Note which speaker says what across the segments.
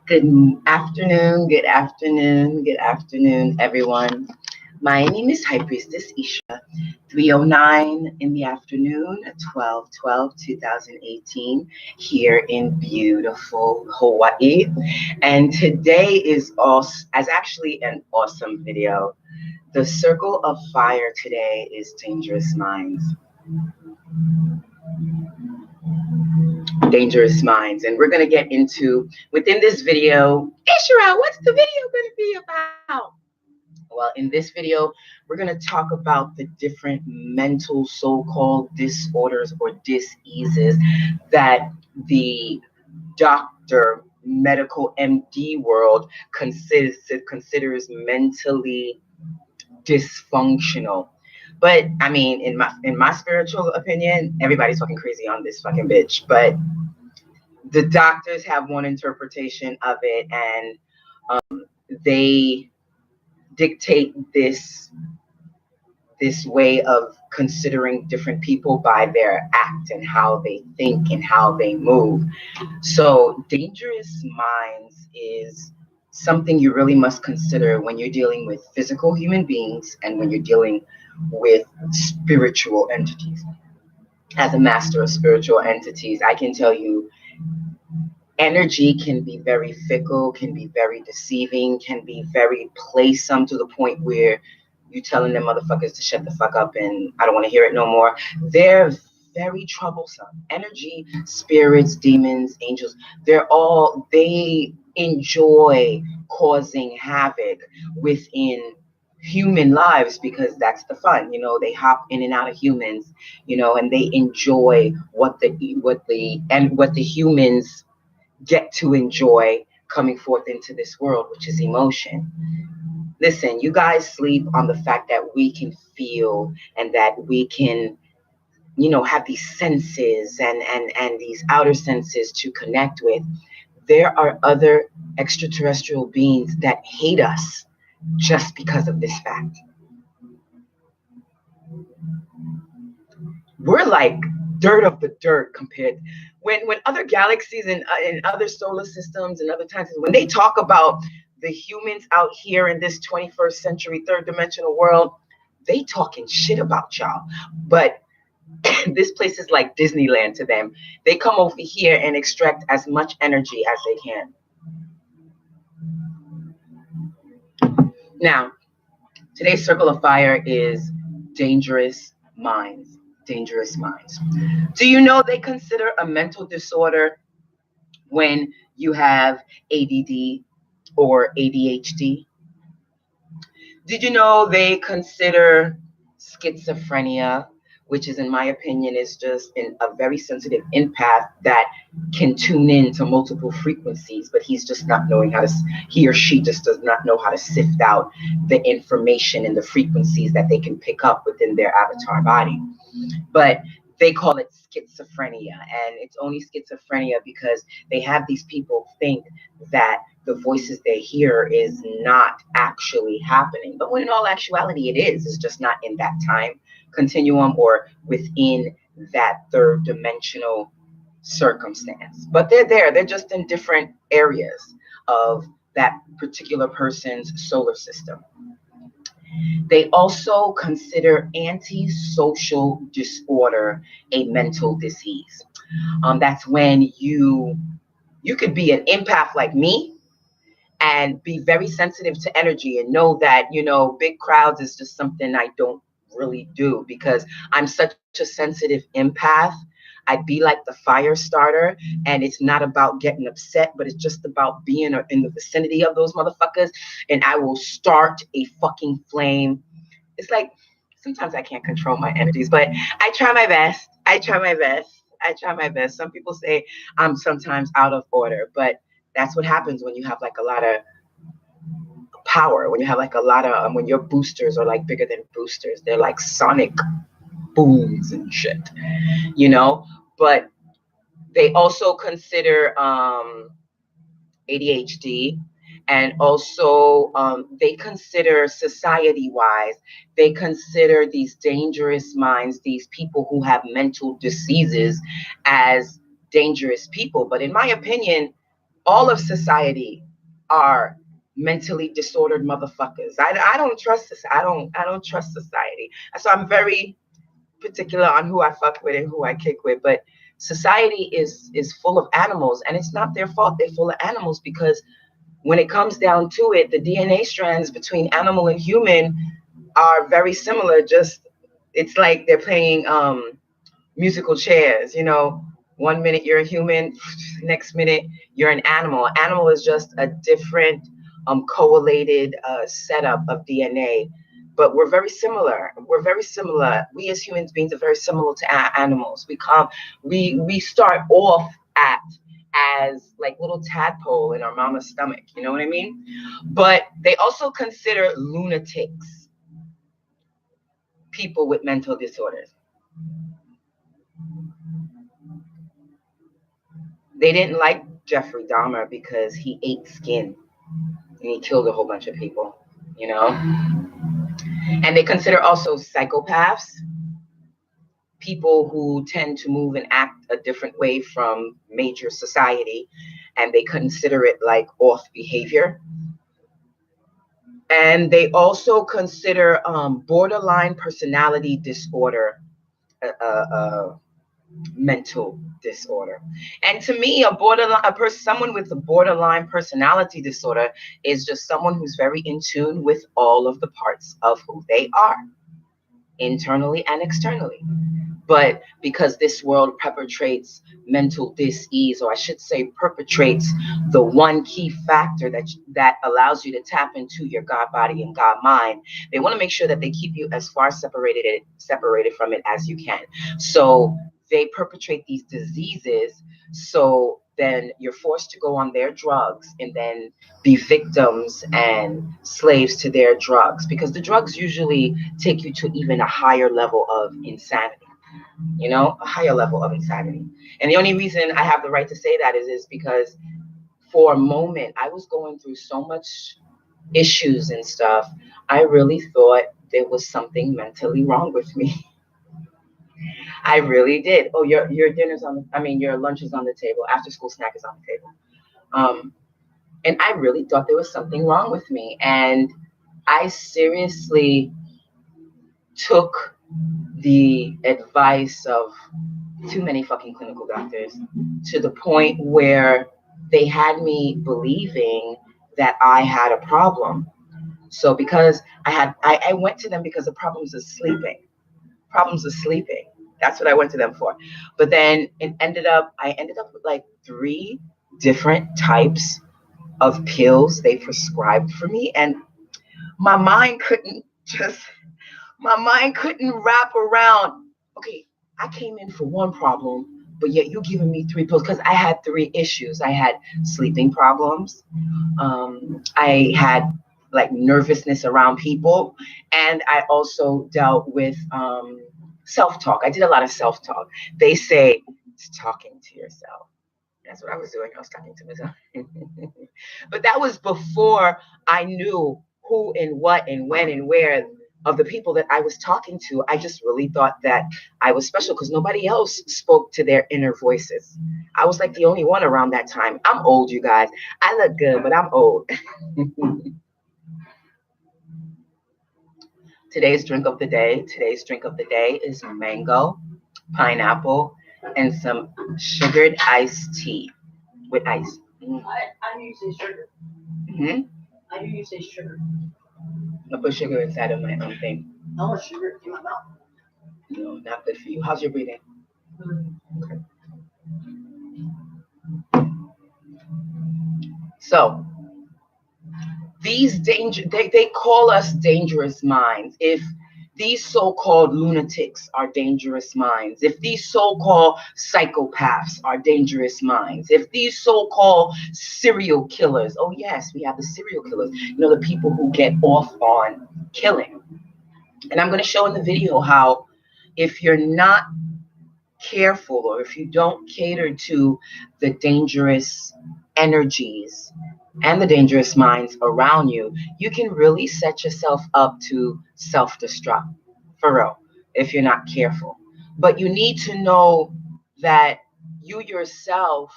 Speaker 1: Good afternoon, good afternoon, everyone. My name is High Priestess Isha, 3:09 in the afternoon, 12/12/2018, here in beautiful Hawaii. And today is actually an awesome video. The circle of fire today is dangerous minds. Dangerous minds. And we're going to get into, within this video, Ishra, what's the video going to be about? Well, in this video, we're going to talk about the different mental so-called disorders or diseases that the doctor, medical MD world considers mentally dysfunctional. But I mean, in my spiritual opinion, everybody's fucking crazy on this fucking bitch. But the doctors have one interpretation of it, and they dictate this way of considering different people by their act and how they think and how they move. So dangerous minds is something you really must consider when you're dealing with physical human beings and when you're dealing with spiritual entities. As a master of spiritual entities, I can tell you energy can be very fickle, can be very deceiving, can be very playsome to the point where you telling them motherfuckers to shut the fuck up and I don't want to hear it no more. They're very troublesome. Energy, spirits, demons, angels, they enjoy causing havoc within human lives because that's the fun. They hop in and out of humans, and they enjoy what the humans get to enjoy coming forth into this world, which is emotion. Listen, you guys sleep on the fact that we can feel and that we can, have these senses and these outer senses to connect with. There are other extraterrestrial beings that hate us just because of this fact. We're like dirt of the dirt compared when other galaxies and other solar systems and other times when they talk about the humans out here in this 21st century third dimensional world, they talking shit about y'all. But this place is like Disneyland to them. They come over here and extract as much energy as they can. Now, today's circle of fire is dangerous minds. Dangerous minds. Do you know they consider a mental disorder when you have ADD or ADHD? Did you know they consider schizophrenia, which is, in my opinion, is just a very sensitive empath that can tune in to multiple frequencies, but he or she just does not know how to sift out the information and the frequencies that they can pick up within their avatar body. But they call it schizophrenia, and it's only schizophrenia because they have these people think that the voices they hear is not actually happening. But when in all actuality it is, it's just not in that time continuum or within that third dimensional circumstance. But they're there, they're just in different areas of that particular person's solar system. They also consider antisocial disorder a mental disease. That's when you could be an empath like me and be very sensitive to energy and know that, big crowds is just something I don't really do because I'm such a sensitive empath. I'd be like the fire starter, and it's not about getting upset, but it's just about being in the vicinity of those motherfuckers, and I will start a fucking flame. It's like sometimes I can't control my energies, but I try my best. Some people say I'm sometimes out of order, but that's what happens when you have like a lot of power, when you have like a lot of when your boosters are like bigger than boosters. They're like sonic booms and shit, but they also consider ADHD, and also they consider society-wise, they consider these dangerous minds, these people who have mental diseases, as dangerous people. But in my opinion, all of society are mentally disordered motherfuckers. I don't trust this. I don't trust society. So I'm very particular on who I fuck with and who I kick with. But society is full of animals, and it's not their fault they're full of animals, because when it comes down to it, the DNA strands between animal and human are very similar. Just it's like they're playing musical chairs. 1 minute you're a human, next minute you're an animal. Animal is just a different correlated setup of DNA, but we're very similar. We as human beings are very similar to animals. We start off as like little tadpole in our mama's stomach, you know what I mean? But they also consider lunatics people with mental disorders. They didn't like Jeffrey Dahmer because he ate skin and he killed a whole bunch of people, And they consider also psychopaths people who tend to move and act a different way from major society, and they consider it like off behavior. And they also consider borderline personality disorder mental disorder. And to me, someone with a borderline personality disorder is just someone who's very in tune with all of the parts of who they are, internally and externally. But because this world perpetrates mental dis-ease, or I should say perpetrates the one key factor that allows you to tap into your God body and God mind, they want to make sure that they keep you as far separated from it as you can. So they perpetrate these diseases, so then you're forced to go on their drugs and then be victims and slaves to their drugs, because the drugs usually take you to even a higher level of insanity. A higher level of insanity. And the only reason I have the right to say that is because for a moment I was going through so much issues and stuff. I really thought there was something mentally wrong with me. I really did. Oh, your your lunch is on the table. After school snack is on the table. And I really thought there was something wrong with me. And I seriously took the advice of too many fucking clinical doctors to the point where they had me believing that I had a problem. So because I went to them because of problems of sleeping. That's what I went to them for. But then I ended up with like 3 different types of pills they prescribed for me. And my mind couldn't wrap around, okay, I came in for one problem, but yet you're giving me 3 pills, because I had 3 issues. I had sleeping problems. I had like nervousness around people. And I also dealt with self-talk. I did a lot of self-talk. They say it's talking to yourself. That's what I was doing. I was talking to myself. But that was before I knew who and what and when and where of the people that I was talking to. I just really thought that I was special because nobody else spoke to their inner voices. I was like the only one around that time. I'm old, you guys. I look good, but I'm old. Today's drink of the day. Today's drink of the day is mango, pineapple, and some sugared iced tea with ice.
Speaker 2: I usually sugar.
Speaker 1: Mm-hmm.
Speaker 2: I do use sugar.
Speaker 1: I put sugar inside of my own thing.
Speaker 2: I want sugar in my mouth.
Speaker 1: No, not good for you. How's your breathing? Okay. So these they call us dangerous minds. If these so-called lunatics are dangerous minds, if these so-called psychopaths are dangerous minds, if these so-called serial killers, oh yes, we have the serial killers, you know, the people who get off on killing. And I'm going to show in the video how if you're not careful or if you don't cater to the dangerous energies and the dangerous minds around you, you can really set yourself up to self-destruct, for real, if you're not careful. But you need to know that you yourself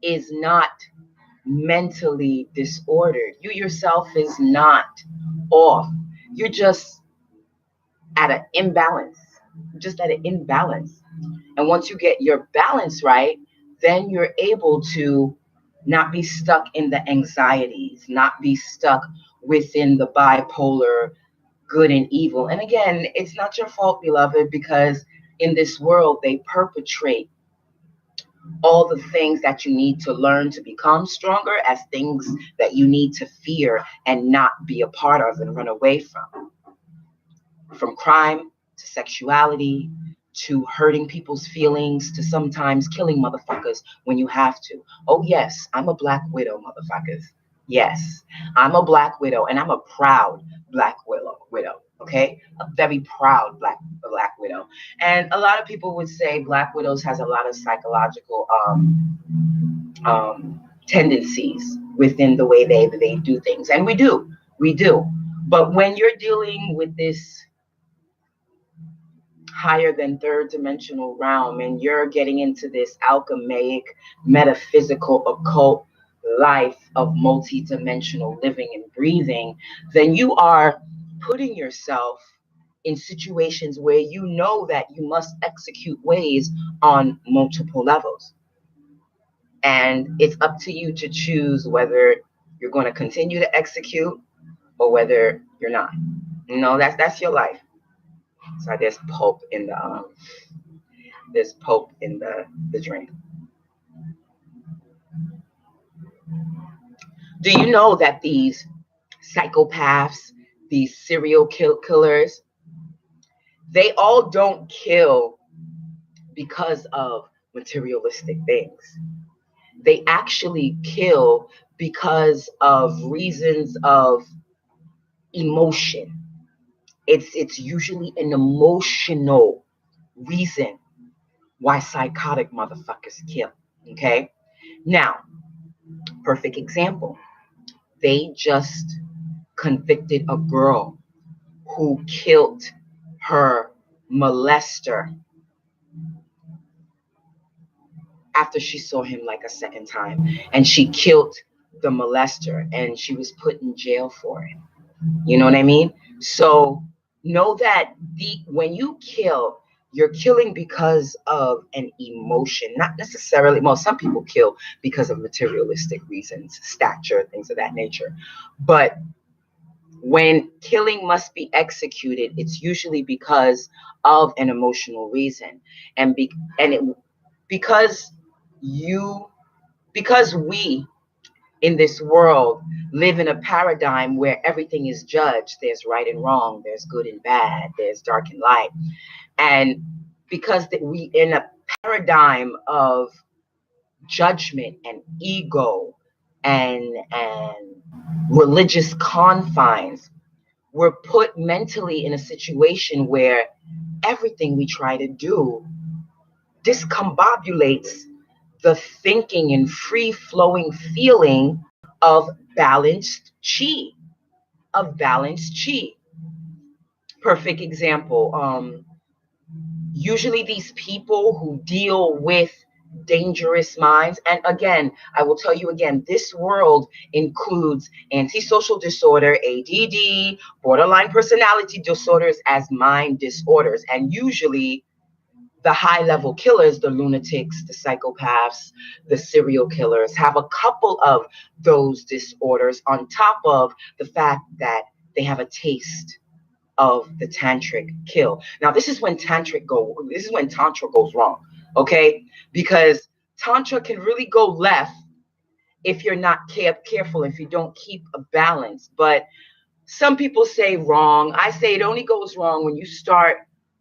Speaker 1: is not mentally disordered. You yourself is not off. You're just at an imbalance. Just at an imbalance. And once you get your balance right, then you're able to not be stuck in the anxieties, not be stuck within the bipolar good and evil. And again, it's not your fault, beloved, because in this world, they perpetrate all the things that you need to learn to become stronger as things that you need to fear and not be a part of and run away from crime to sexuality to hurting people's feelings to sometimes killing motherfuckers when you have to. Oh yes, I'm a black widow, motherfuckers. Yes, I'm a black widow, and I'm a proud black widow. Okay, a very proud black widow. And a lot of people would say black widows has a lot of psychological tendencies within the way they do things, and we do. But when you're dealing with this higher than third dimensional realm and you're getting into this alchemic, metaphysical, occult life of multi-dimensional living and breathing, then you are putting yourself in situations where you know that you must execute ways on multiple levels. And it's up to you to choose whether you're going to continue to execute or whether you're not. You know, that's your life. So there's pulp in the drink. Do you know that these psychopaths, these serial killers, they all don't kill because of materialistic things. They actually kill because of reasons of emotion. It's usually an emotional reason why psychotic motherfuckers kill. Okay? Now, perfect example. They just convicted a girl who killed her molester after she saw him like a second time. And she killed the molester and she was put in jail for it. You know what I mean? So know that when you kill, you're killing because of an emotion, not necessarily. Well, some people kill because of materialistic reasons, stature, things of that nature. But when killing must be executed, it's usually because of an emotional reason, because we in this world live in a paradigm where everything is judged. There's right and wrong, there's good and bad, there's dark and light. And because we in a paradigm of judgment and ego and religious confines, we're put mentally in a situation where everything we try to do discombobulates the thinking and free-flowing feeling of balanced chi, Perfect example. Usually these people who deal with dangerous minds, and again, I will tell you again, this world includes antisocial disorder, ADD, borderline personality disorders as mind disorders. And usually the high-level killers, the lunatics, the psychopaths, the serial killers, have a couple of those disorders on top of the fact that they have a taste of the tantric kill. Now, this is when tantra goes wrong, okay? Because tantra can really go left if you're not careful, if you don't keep a balance. But some people say wrong. I say it only goes wrong when you start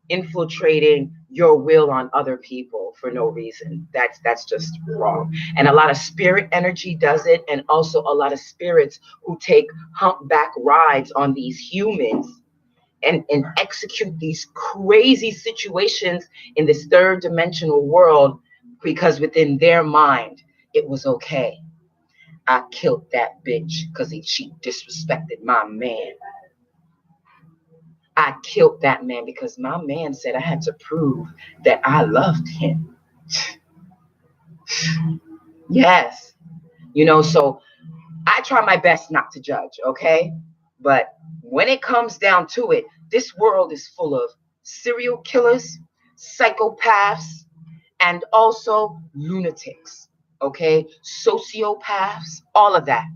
Speaker 1: infiltrating your will on other people for no reason. That's just wrong. And a lot of spirit energy does it, and also a lot of spirits who take humpback rides on these humans and execute these crazy situations in this third dimensional world, because within their mind it was okay. I killed that bitch because she disrespected my man. I killed that man because my man said I had to prove that I loved him. Yes. So I try my best not to judge, okay? But when it comes down to it, this world is full of serial killers, psychopaths, and also lunatics, okay? Sociopaths, all of that.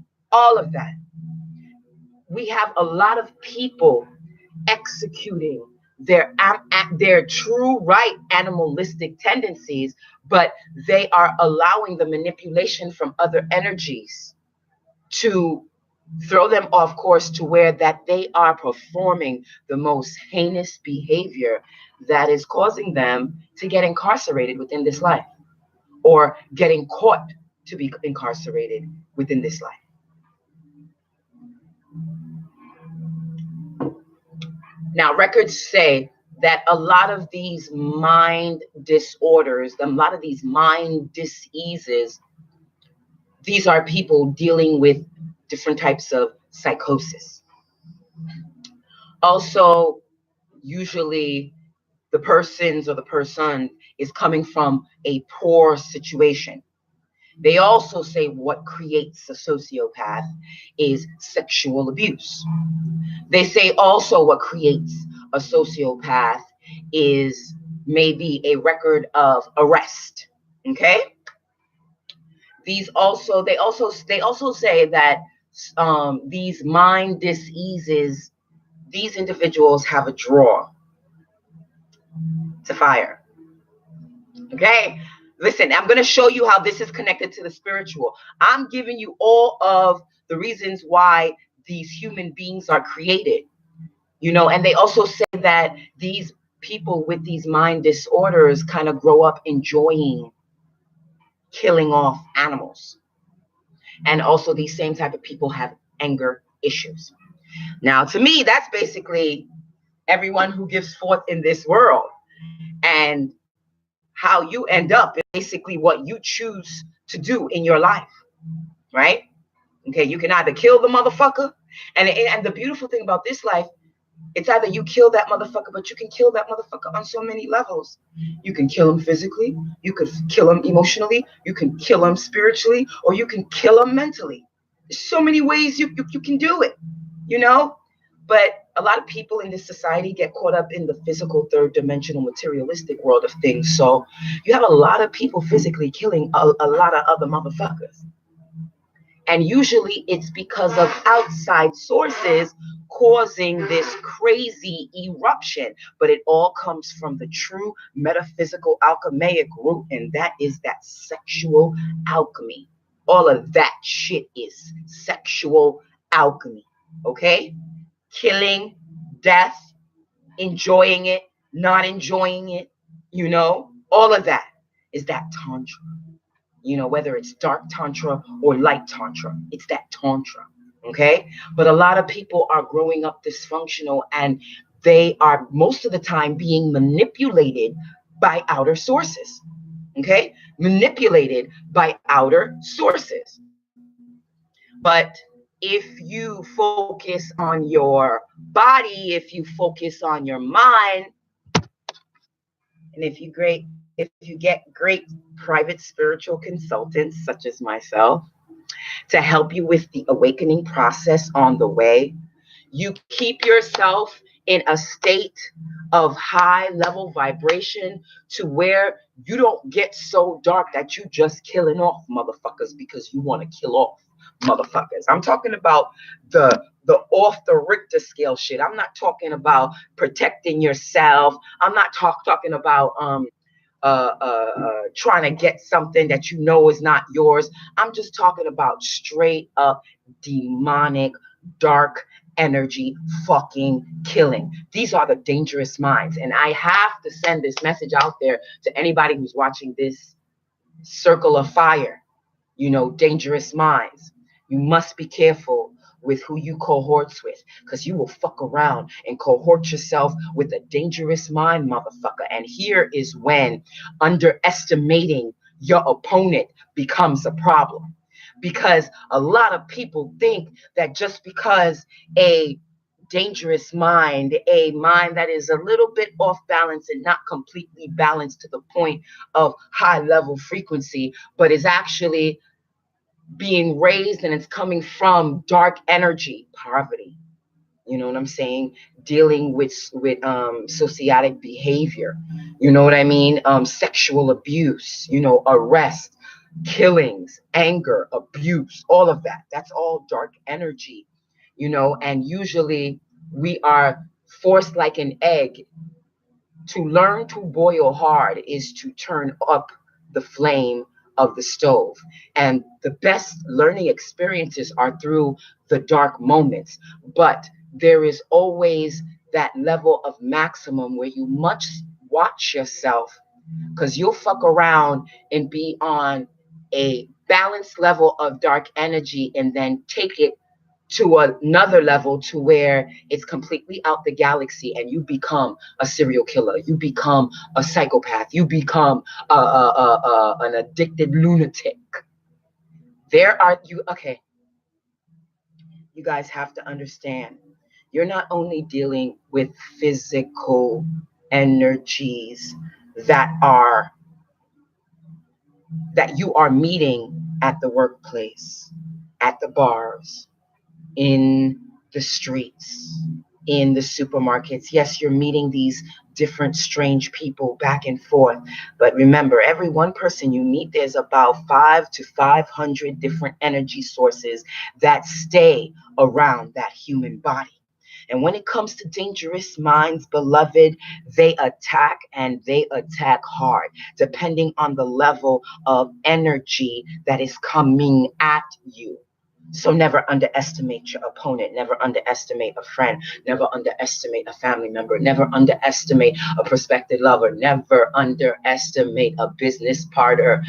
Speaker 1: We have a lot of people executing their true right animalistic tendencies, but they are allowing the manipulation from other energies to throw them off course to where that they are performing the most heinous behavior that is causing them to get incarcerated within this life, or getting caught to be incarcerated within this life. Now, records say that a lot of these mind disorders, a lot of these mind diseases, these are people dealing with different types of psychosis. Also, usually the persons or the person is coming from a poor situation. They also say what creates a sociopath is sexual abuse. They say also what creates a sociopath is maybe a record of arrest. Okay? They also say that these mind diseases, these individuals have a draw to fire. Okay? Listen, I'm going to show you how this is connected to the spiritual. I'm giving you all of the reasons why these human beings are created. And they also say that these people with these mind disorders kind of grow up enjoying killing off animals. And also these same type of people have anger issues. Now, to me, that's basically everyone who gives forth in this world. And how you end up is basically what you choose to do in your life, right? Okay, you can either kill the motherfucker, and the beautiful thing about this life, it's either you kill that motherfucker, but you can kill that motherfucker on so many levels. You can kill him physically, you could kill him emotionally, you can kill him spiritually, or you can kill him mentally. There's so many ways you can do it, But a lot of people in this society get caught up in the physical, third dimensional, materialistic world of things. So you have a lot of people physically killing a lot of other motherfuckers. And usually it's because of outside sources causing this crazy eruption. But it all comes from the true metaphysical alchemaic root, and that is that sexual alchemy. All of that shit is sexual alchemy, okay? Killing, death, enjoying it, not enjoying it, all of that is that tantra. Whether it's dark tantra or light tantra, it's that tantra, okay? But a lot of people are growing up dysfunctional, and they are most of the time being manipulated by outer sources, okay? manipulated by outer sources. But if you focus on your body, if you focus on your mind, and if you get great private spiritual consultants such as myself to help you with the awakening process on the way, you keep yourself in a state of high level vibration to where you don't get so dark that you just killing off motherfuckers because you want to kill off motherfuckers. I'm talking about the off the Richter scale shit. I'm not talking about protecting yourself. I'm not talking about trying to get something that you know is not yours. I'm just talking about straight up demonic, dark energy fucking killing. These are the dangerous minds. And I have to send this message out there to anybody who's watching this circle of fire, dangerous minds. You must be careful with who you cohorts with, because you will fuck around and cohort yourself with a dangerous mind, motherfucker. And here is when underestimating your opponent becomes a problem. Because a lot of people think that just because a dangerous mind, a mind that is a little bit off balance and not completely balanced to the point of high level frequency, but is actually being raised and it's coming from dark energy, poverty. You know what I'm saying? Dealing with sociotic behavior. You know what I mean? Sexual abuse. Arrest, killings, anger, abuse, all of that. That's all dark energy. And usually we are forced like an egg. To learn to boil hard is to turn up the flame of the stove. And the best learning experiences are through the dark moments. But there is always that level of maximum where you must watch yourself, because you'll fuck around and be on a balanced level of dark energy and then take it to another level to where it's completely out the galaxy and you become a serial killer, you become a psychopath, you become an addicted lunatic. Okay, you guys have to understand, you're not only dealing with physical energies that you are meeting at the workplace, at the bars, in the streets, in the supermarkets. Yes, you're meeting these different strange people back and forth. But remember, every one person you meet, there's about 5 to 500 different energy sources that stay around that human body. And when it comes to dangerous minds, beloved, they attack and they attack hard, depending on the level of energy that is coming at you. So never underestimate your opponent, never underestimate a friend, never underestimate a family member, never underestimate a prospective lover, never underestimate a business partner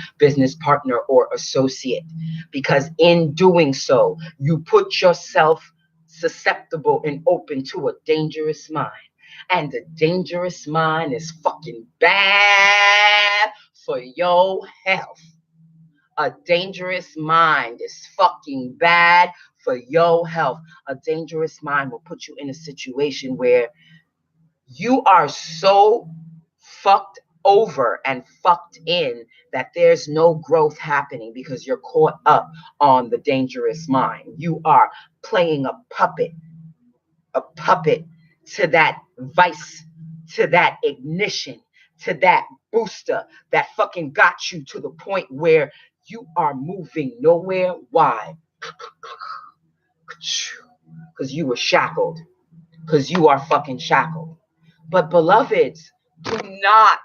Speaker 1: or associate. Because in doing so, you put yourself susceptible and open to a dangerous mind. And the dangerous mind is fucking bad for your health. A dangerous mind is fucking bad for your health. A dangerous mind will put you in a situation where you are so fucked over and fucked in that there's no growth happening because you're caught up on the dangerous mind. You are playing a puppet to that vice, to that ignition, to that booster that fucking got you to the point where you are moving nowhere. Why? Because you were shackled. Because you are fucking shackled. But beloveds, do not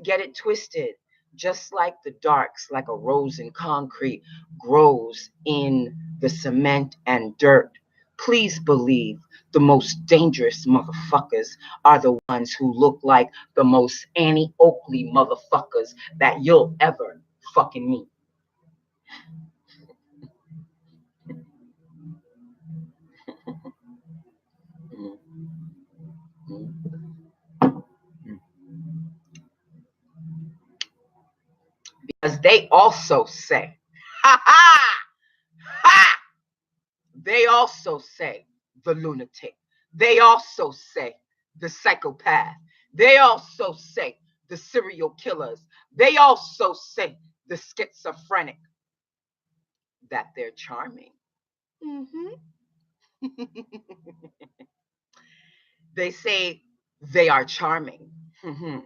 Speaker 1: get it twisted. Just like the darks, like a rose in concrete grows in the cement and dirt. Please believe the most dangerous motherfuckers are the ones who look like the most Annie Oakley motherfuckers that you'll ever fucking meet. they also say, ha ha, ha, they also say the lunatic. They also say the psychopath. They also say the serial killers. They also say the schizophrenic, that they're charming. Mm-hmm. They say they are charming. Mm-hmm.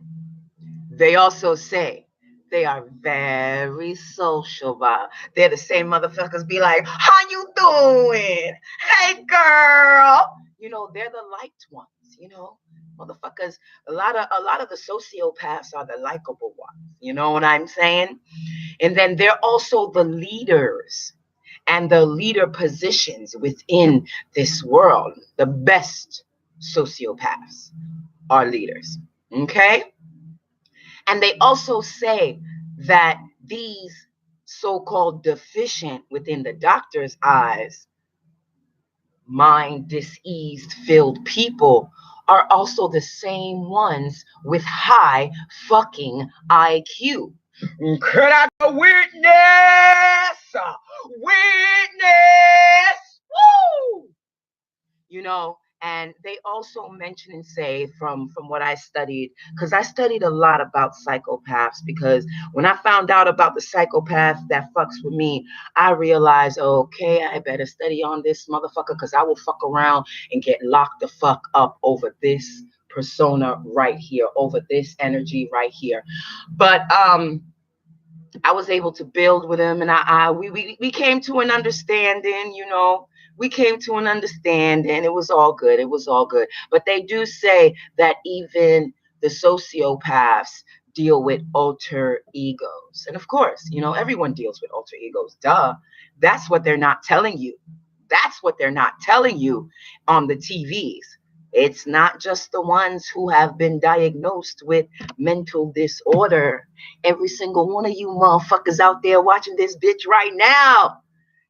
Speaker 1: They also say they are very sociable. They're the same motherfuckers be like, how you doing? Hey girl. You know, they're the liked ones, you know. Motherfuckers, a lot of the sociopaths are the likable ones. You know what I'm saying? And then they're also the leaders and the leader positions within this world. The best sociopaths are leaders. Okay? And they also say that these so-called deficient within the doctor's eyes, mind diseased filled people are also the same ones with high fucking IQ. Could I get a witness? Witness! Woo! You know, and they also mention and say from what I studied, because I studied a lot about psychopaths, because when I found out about the psychopath that fucks with me, I realized, okay, I better study on this motherfucker, because I will fuck around and get locked the fuck up over this persona right here, over this energy right here. But I was able to build with him, and we came to an understanding, you know. We came to an understanding. It was all good. It was all good. But they do say that even the sociopaths deal with alter egos. And of course, you know, everyone deals with alter egos. Duh. That's what they're not telling you. That's what they're not telling you on the TVs. It's not just the ones who have been diagnosed with mental disorder. Every single one of you motherfuckers out there watching this bitch right now,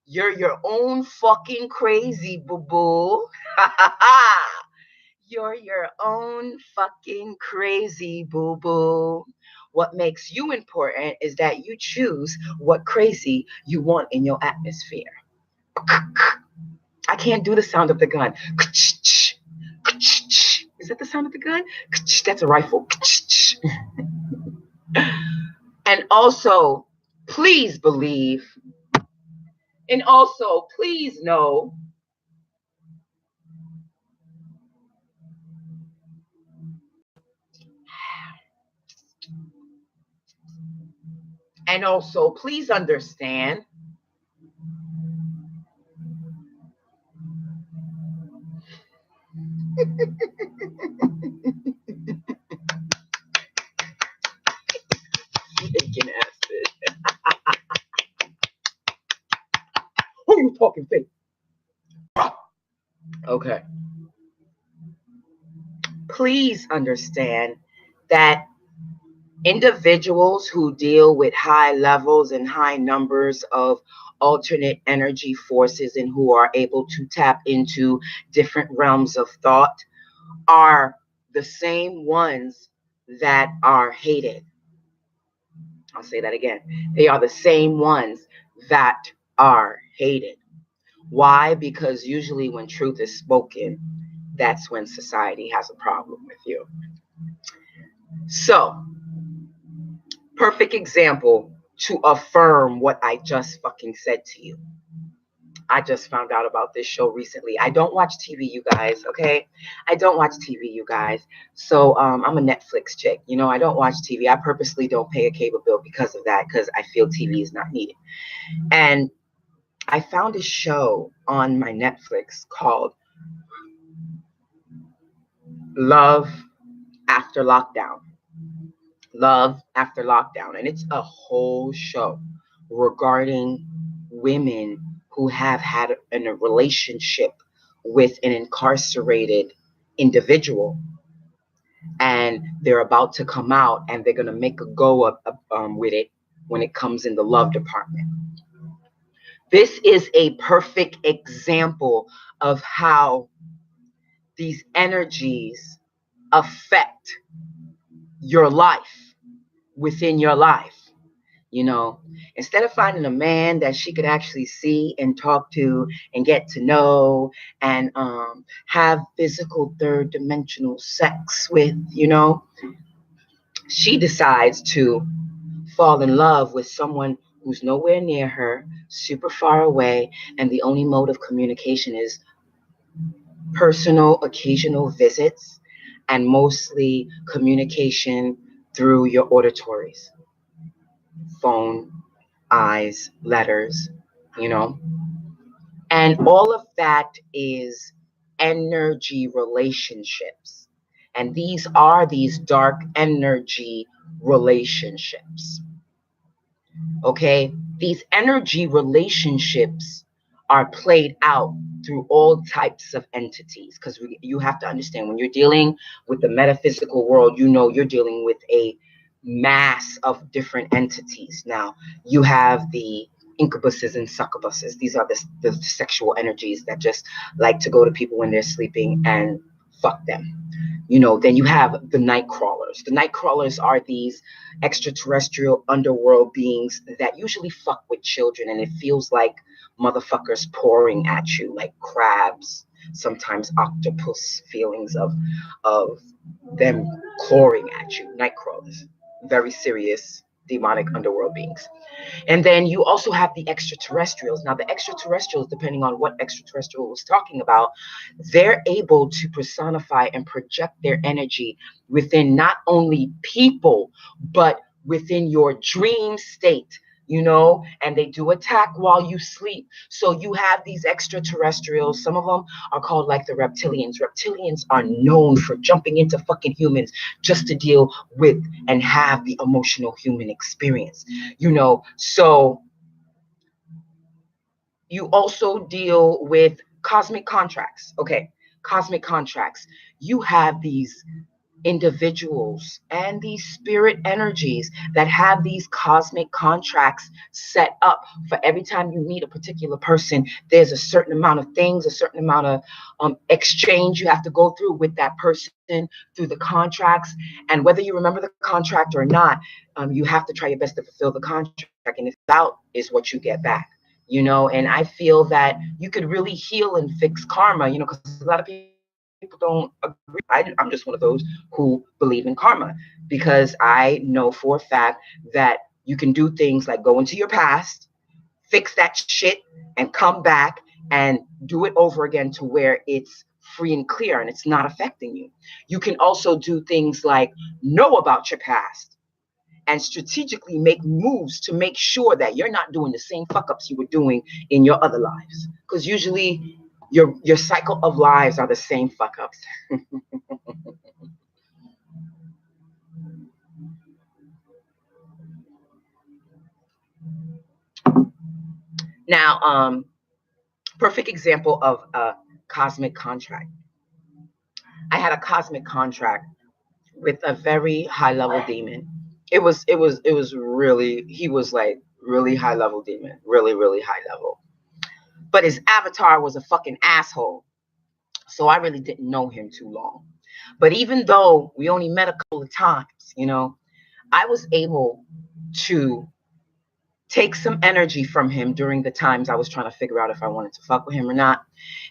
Speaker 1: you're your own fucking crazy, boo-boo. You're your own fucking crazy, boo-boo. What makes you important is that you choose what crazy you want in your atmosphere. I can't do the sound of the gun. Is that the sound of the gun? That's a rifle. And also, please believe, and also, please know, and also, please understand, making acid. Who are you talking to? Okay. Please understand that individuals who deal with high levels and high numbers of alternate energy forces and who are able to tap into different realms of thought are the same ones that are hated. I'll say that again. They are the same ones that are hated. Why? Because usually when truth is spoken, that's when society has a problem with you. So, perfect example to affirm what I just fucking said to you. I just found out about this show recently. I don't watch TV, you guys, okay? I don't watch TV, you guys. So I'm a Netflix chick. You know, I don't watch TV. I purposely don't pay a cable bill because of that, because I feel TV is not needed. And I found a show on my Netflix called Love After Lockdown. Love After Lockdown. And it's a whole show regarding women who have had a relationship with an incarcerated individual, and they're about to come out, and they're going to make a go of, with it when it comes in the love department. This is a perfect example of how these energies affect your life within your life. You know, instead of finding a man that she could actually see and talk to and get to know and have physical third dimensional sex with, she decides to fall in love with someone who's nowhere near her, super far away, and the only mode of communication is personal, occasional visits, and mostly communication through your auditories, phone, eyes, letters, you know. And all of that is energy relationships. And these are these dark energy relationships. Okay, these energy relationships are played out through all types of entities, because you have to understand, when you're dealing with the metaphysical world, you're dealing with a mass of different entities. Now you have the incubuses and succubuses. These are the sexual energies that just like to go to people when they're sleeping and fuck them. Then you have the night crawlers. The night crawlers are these extraterrestrial underworld beings that usually fuck with children, and it feels like motherfuckers pouring at you like crabs, sometimes octopus feelings of them clawing at you. Night crawlers, very serious demonic underworld beings. And then you also have the extraterrestrials. Now, the extraterrestrials, depending on what extraterrestrial was talking about, they're able to personify and project their energy within not only people, but within your dream state, and they do attack while you sleep. So you have these extraterrestrials. Some of them are called like the reptilians. Reptilians are known for jumping into fucking humans just to deal with and have the emotional human experience. So you also deal with cosmic contracts. Okay, cosmic contracts. You have these individuals and these spirit energies that have these cosmic contracts set up for every time you meet a particular person. There's a certain amount of things, a certain amount of exchange you have to go through with that person through the contracts. And whether you remember the contract or not, you have to try your best to fulfill the contract. And if it's out, is what you get back. And I feel that you could really heal and fix karma, because a lot of people don't agree. I'm just one of those who believe in karma, because I know for a fact that you can do things like go into your past, fix that shit, and come back and do it over again to where it's free and clear and it's not affecting you. You can also do things like know about your past and strategically make moves to make sure that you're not doing the same fuck ups you were doing in your other lives. Because usually your cycle of lives are the same fuck ups. Now, perfect example of a cosmic contract. I had a cosmic contract with a very high level demon. It was really, he was like really high level demon, really, really high level. But his avatar was a fucking asshole. So I really didn't know him too long. But even though we only met a couple of times, I was able to take some energy from him during the times I was trying to figure out if I wanted to fuck with him or not.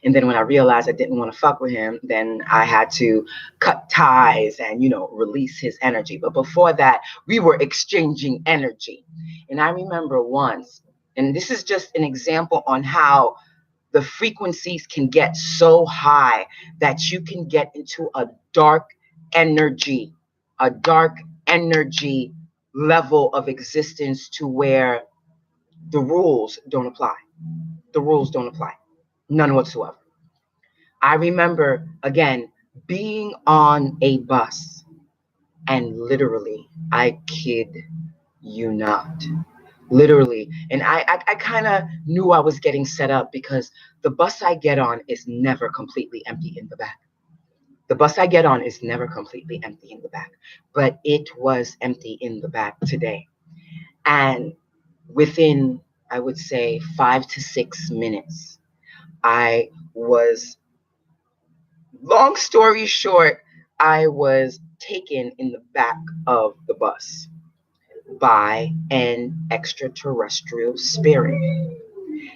Speaker 1: And then when I realized I didn't want to fuck with him, then I had to cut ties and, release his energy. But before that, we were exchanging energy. And I remember once, and this is just an example on how the frequencies can get so high that you can get into energy, a dark energy level of existence to where the rules don't apply. The rules don't apply. None whatsoever. I remember, again, being on a bus and literally, I kid you not, literally. And I kind of knew I was getting set up because the bus I get on is never completely empty in the back. The bus I get on is never completely empty in the back, but it was empty in the back today. And within, I would say, 5 to 6 minutes, I was, long story short, I was taken in the back of the bus. by an extraterrestrial spirit.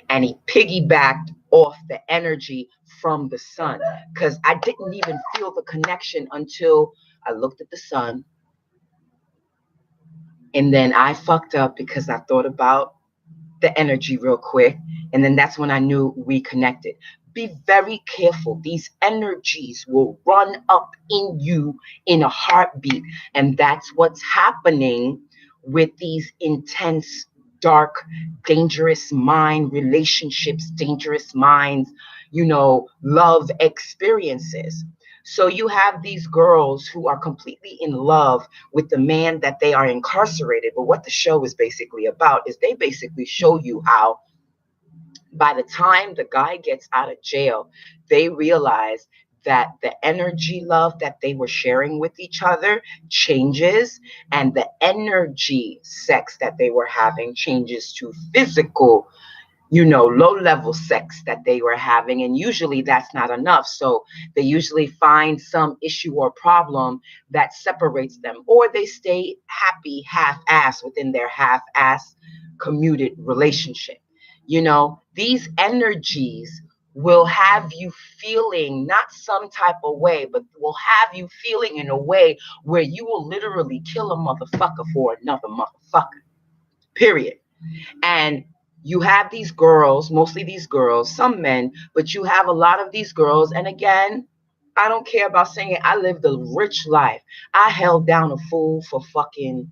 Speaker 1: And he piggybacked off the energy from the sun, because I didn't even feel the connection until I looked at the sun. And then I fucked up because I thought about the energy real quick. And then that's when I knew we connected. Be very careful. These energies will run up in you in a heartbeat. And that's what's happening with these intense, dark, dangerous mind relationships, dangerous minds, love experiences. So you have these girls who are completely in love with the man that they are incarcerated. But what the show is basically about is they basically show you how by the time the guy gets out of jail, they realize that the energy love that they were sharing with each other changes, and the energy sex that they were having changes to physical, low level sex that they were having. And usually that's not enough. So they usually find some issue or problem that separates them, or they stay happy half ass within their half ass commuted relationship. These energies will have you feeling not some type of way, but will have you feeling in a way where you will literally kill a motherfucker for another motherfucker, period. And you have these girls, mostly these girls, some men, but you have a lot of these girls. And again, I don't care about saying it. I lived a rich life. I held down a fool for fucking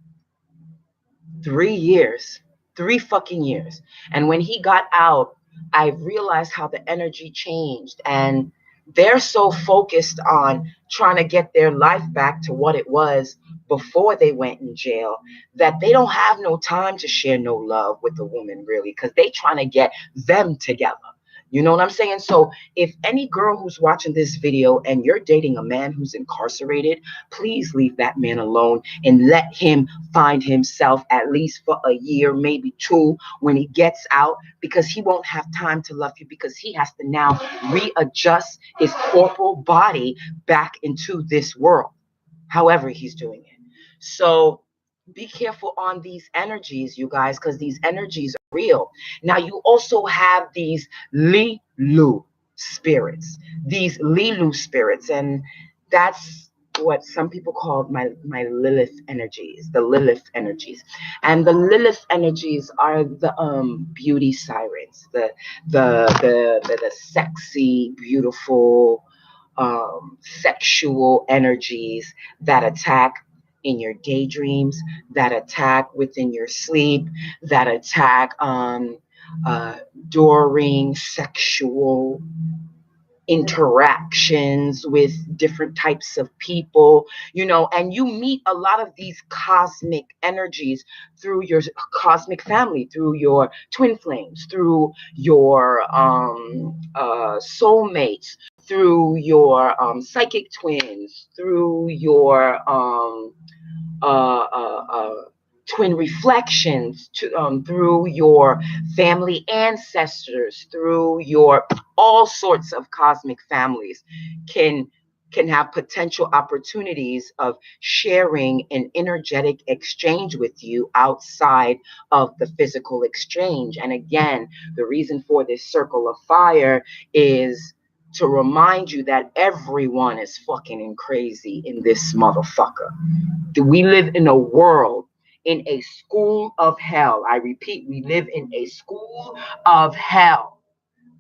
Speaker 1: 3 years, 3 fucking years. And when he got out, I realized how the energy changed. And they're so focused on trying to get their life back to what it was before they went in jail that they don't have no time to share no love with the woman, really, because they trying to get them together. You know what I'm saying? So if any girl who's watching this video and you're dating a man who's incarcerated, please leave that man alone and let him find himself at least for a year, maybe two, when he gets out, because he won't have time to love you, because he has to now readjust his corporal body back into this world, however he's doing it. So be careful on these energies, you guys, because these energies are real. Now, you also have these Lilu spirits, and that's what some people call my Lilith energies, the Lilith energies. And the Lilith energies are the beauty sirens, the sexy, beautiful, sexual energies that attack in your daydreams, that attack within your sleep, that attack during sexual interactions with different types of people, and you meet a lot of these cosmic energies through your cosmic family, through your twin flames, through your soulmates, through your psychic twins, through your twin reflections, through your family ancestors, through your all sorts of cosmic families can have potential opportunities of sharing an energetic exchange with you outside of the physical exchange. And again, the reason for this circle of fire is to remind you that everyone is fucking crazy in this motherfucker. We live in a world, in a school of hell. I repeat, we live in a school of hell,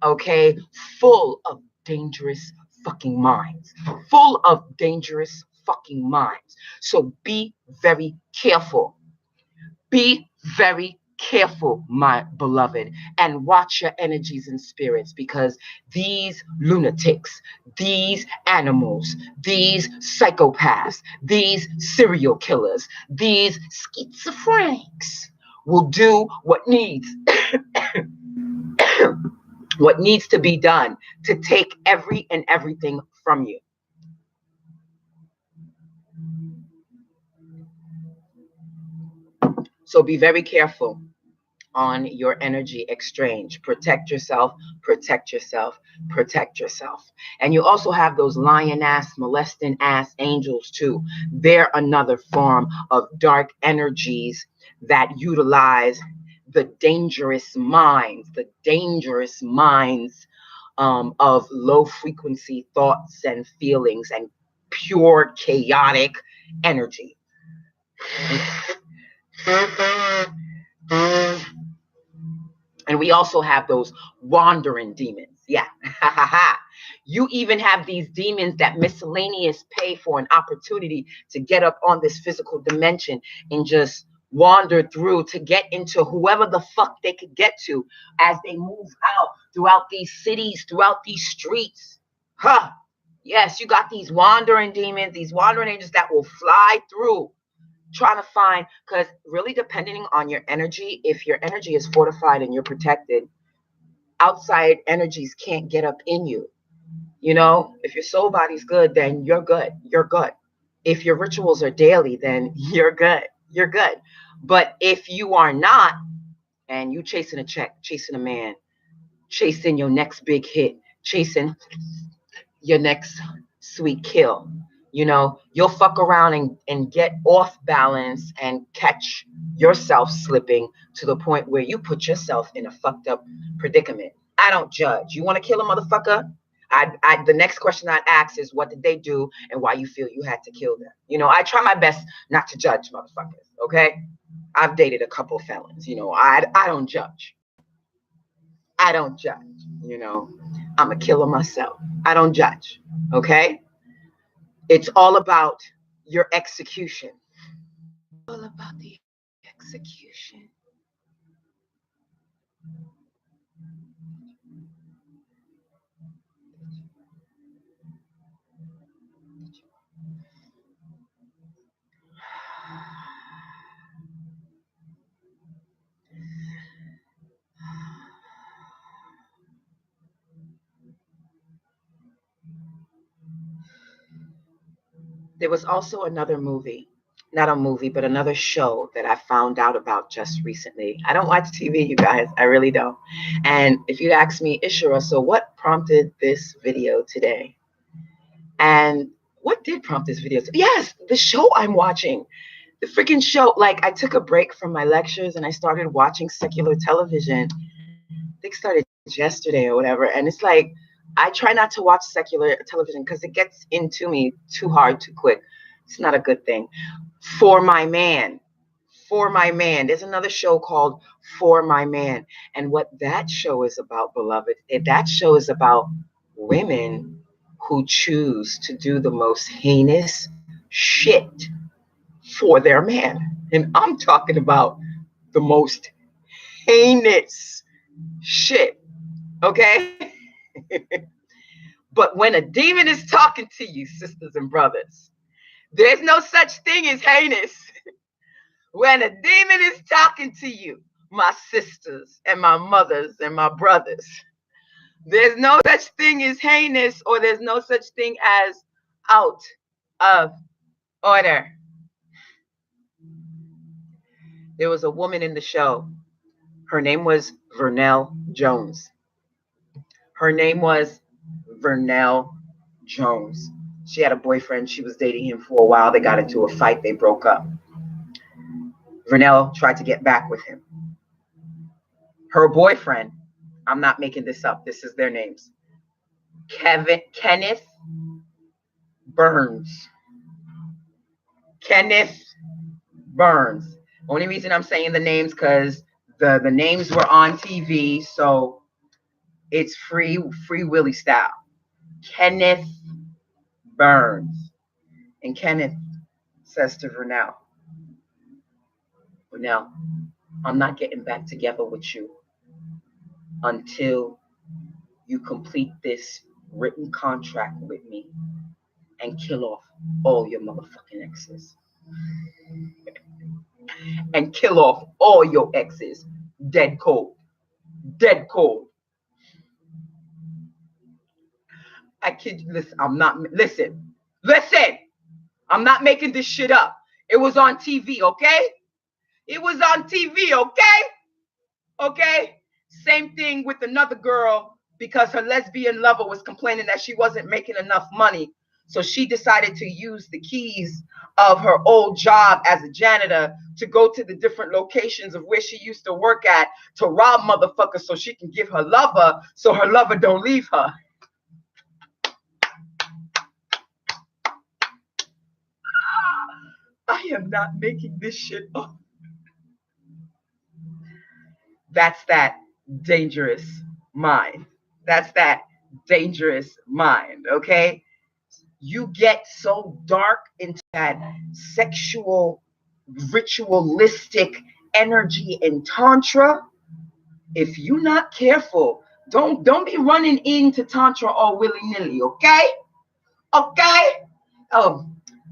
Speaker 1: okay? Full of dangerous fucking minds. Full of dangerous fucking minds. So be very careful. Be very careful, my beloved, and watch your energies and spirits, because these lunatics, these animals, these psychopaths, these serial killers, these schizophrenics will do what needs what needs to be done to take every and everything from you. So be very careful on your energy exchange. Protect yourself, protect yourself, protect yourself. And you also have those lion ass, molesting ass angels too. They're another form of dark energies that utilize the dangerous minds, of low frequency thoughts and feelings and pure chaotic energy. And we also have those wandering demons. Yeah. You even have these demons that miscellaneous pay for an opportunity to get up on this physical dimension and just wander through to get into whoever the fuck they could get to as they move out throughout these cities, throughout these streets. Huh. Yes, you got these wandering demons, these wandering angels that will fly through trying to find, because really depending on your energy, if your energy is fortified and you're protected, outside energies can't get up in you. You know, if your soul body's good, then you're good. You're good. If your rituals are daily, then you're good. You're good. But if you are not, and you chasing a check, chasing a man, chasing your next big hit, chasing your next sweet kill, you know, you'll fuck around and get off balance and catch yourself slipping to the point where you put yourself in a fucked up predicament. I don't judge. You want to kill a motherfucker? The next question I'd ask is, what did they do and why you feel you had to kill them? You know, I try my best not to judge motherfuckers, okay? I've dated a couple felons, you know, I don't judge. I don't judge, you know. I'm a killer myself. I don't judge, okay? It's all about your execution. All about the execution. There was also another movie, not a movie, but another show that I found out about just recently. I don't watch TV, you guys. I really don't. And if you'd ask me, Ishura, so what prompted this video today? And what did prompt this video? Yes, the show I'm watching. The freaking show. Like, I took a break from my lectures and I started watching secular television. I think started yesterday or whatever. And it's like, I try not to watch secular television because it gets into me too hard, too quick. It's not a good thing. For My Man. For My Man. There's another show called For My Man. And what that show is about, beloved, that show is about women who choose to do the most heinous shit for their man. And I'm talking about the most heinous shit. Okay? But when a demon is talking to you, sisters and brothers, there's no such thing as heinous. When a demon is talking to you, my sisters and my mothers and my brothers, there's no such thing as heinous, or there's no such thing as out of order. There was a woman in the show. Her name was Vernell Jones. Her name was Vernell Jones. She had a boyfriend. She was dating him for a while. They got into a fight. They broke up. Vernell tried to get back with him. Her boyfriend, I'm not making this up. This is their names. Kenneth Burns. Kenneth Burns. Only reason I'm saying the names because the names were on TV, so it's free Willy style. Kenneth Burns. And Kenneth says to Vernell, I'm not getting back together with you until you complete this written contract with me and kill off all your motherfucking exes. And kill off all your exes. Dead cold. Dead cold. I kid you. Listen, Listen. I'm not making this shit up. It was on TV, okay? It was on TV, okay? Okay? Same thing with another girl, because her lesbian lover was complaining that she wasn't making enough money. So she decided to use the keys of her old job as a janitor to go to the different locations of where she used to work at to rob motherfuckers so she can give her lover so her lover don't leave her. I am not making this shit up. That's that dangerous mind. That's that dangerous mind, okay? You get so dark into that sexual, ritualistic energy in Tantra. If you're not careful, don't be running into Tantra all willy-nilly, okay? Okay? Oh,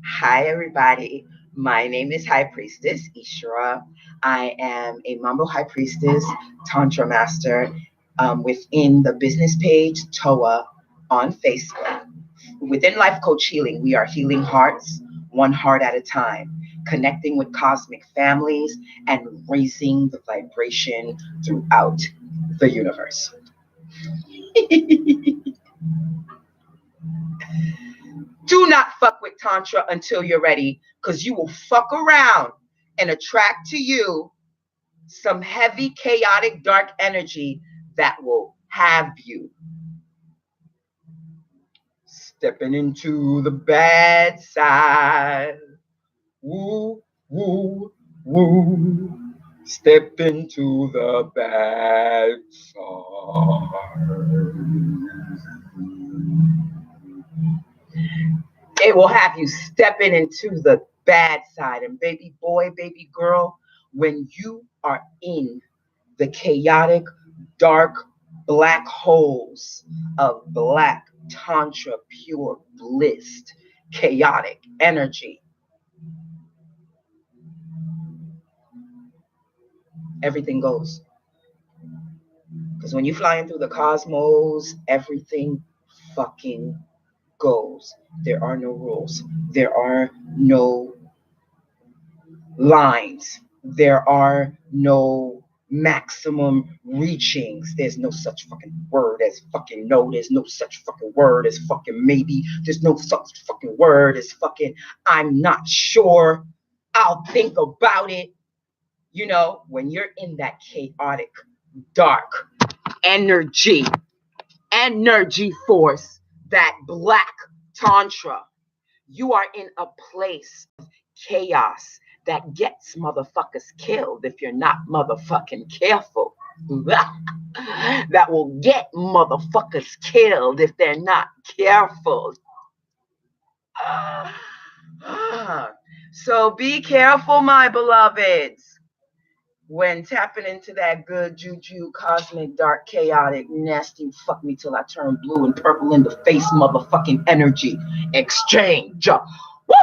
Speaker 1: hi everybody. My name is High Priestess Ishra. I am a Mambo High Priestess, Tantra Master within the business page T.O.E.T on Facebook. Within Life Coach Healing, we are healing hearts, one heart at a time, connecting with cosmic families and raising the vibration throughout the universe. Do not fuck with Tantra until you're ready, because you will fuck around and attract to you some heavy, chaotic, dark energy that will have you stepping into the bad side. Woo, woo, woo. Step into the bad side. It will have you stepping into the bad side. And baby boy, baby girl, when you are in the chaotic, dark, black holes of black Tantra, pure bliss, chaotic energy, everything goes. Because when you're flying through the cosmos, everything fucking goes. There are no rules. There are no lines. There are no maximum reachings. There's no such fucking word as fucking no. There's no such fucking word as fucking maybe. There's no such fucking word as fucking I'm not sure. I'll think about it. You know, when you're in that chaotic, dark energy force, that black Tantra, you are in a place of chaos that gets motherfuckers killed if you're not motherfucking careful. That will get motherfuckers killed if they're not careful. So be careful, my beloveds, when tapping into that good juju, cosmic, dark, chaotic, nasty, fuck me till I turn blue and purple in the face motherfucking energy exchange. Woo!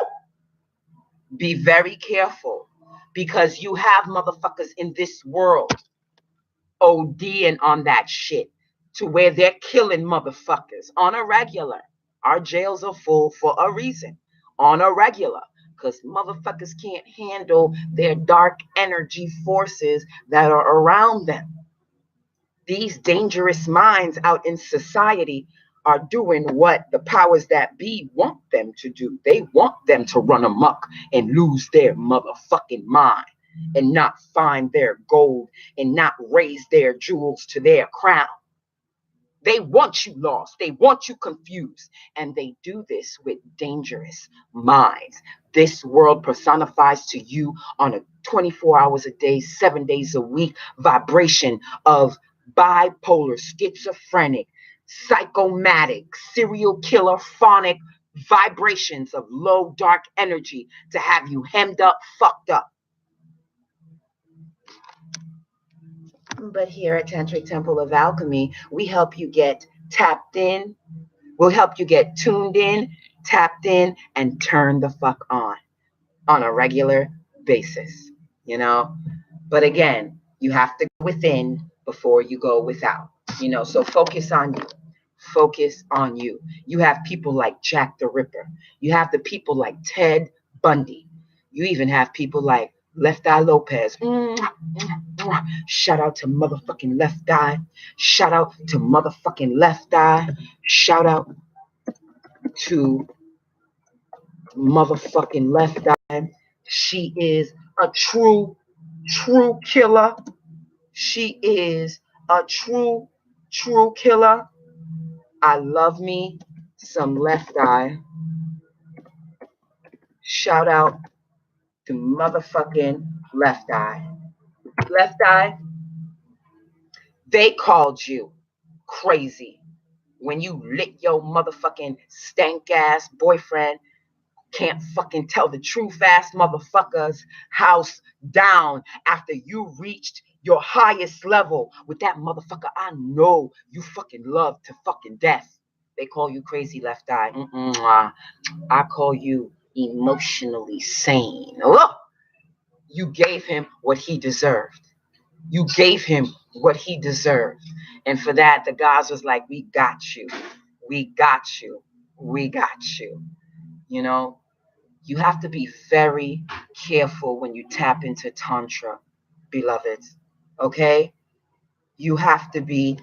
Speaker 1: Be very careful, because you have motherfuckers in this world ODing on that shit to where they're killing motherfuckers on a regular. Our jails are full for a reason, on a regular, because motherfuckers can't handle their dark energy forces that are around them. These dangerous minds out in society are doing what the powers that be want them to do. They want them to run amok and lose their motherfucking mind and not find their gold and not raise their jewels to their crown. They want you lost. They want you confused. And they do this with dangerous minds. This world personifies to you on a 24 hours a day, 7 days a week vibration of bipolar, schizophrenic, psychomatic, serial killer, phonic vibrations of low, dark energy to have you hemmed up, fucked up. But here at Tantric Temple of Alchemy, we help you get tapped in. We'll help you get tuned in, tapped in, and turn the fuck on a regular basis, you know? But again, you have to go within before you go without, you know? So focus on you. Focus on you. You have people like Jack the Ripper. You have the people like Ted Bundy. You even have people like Left Eye Lopez. Shout out to motherfucking Left Eye. Shout out to motherfucking Left Eye. Shout out to motherfucking Left Eye. She is a true killer. She is a true killer. I love me some Left Eye. Shout out to motherfucking Left Eye. Left Eye, they called you crazy when you lit your motherfucking stank ass boyfriend. Can't fucking tell the truth ass motherfuckers house down after you reached your highest level with that motherfucker I know you fucking love to fucking death. They call you crazy, Left Eye. I call you emotionally sane. Look, you gave him what he deserved. You gave him what he deserved. And for that, the guys was like, we got you. We got you. We got you. You know, you have to be very careful when you tap into Tantra, beloveds. Okay? You have to be.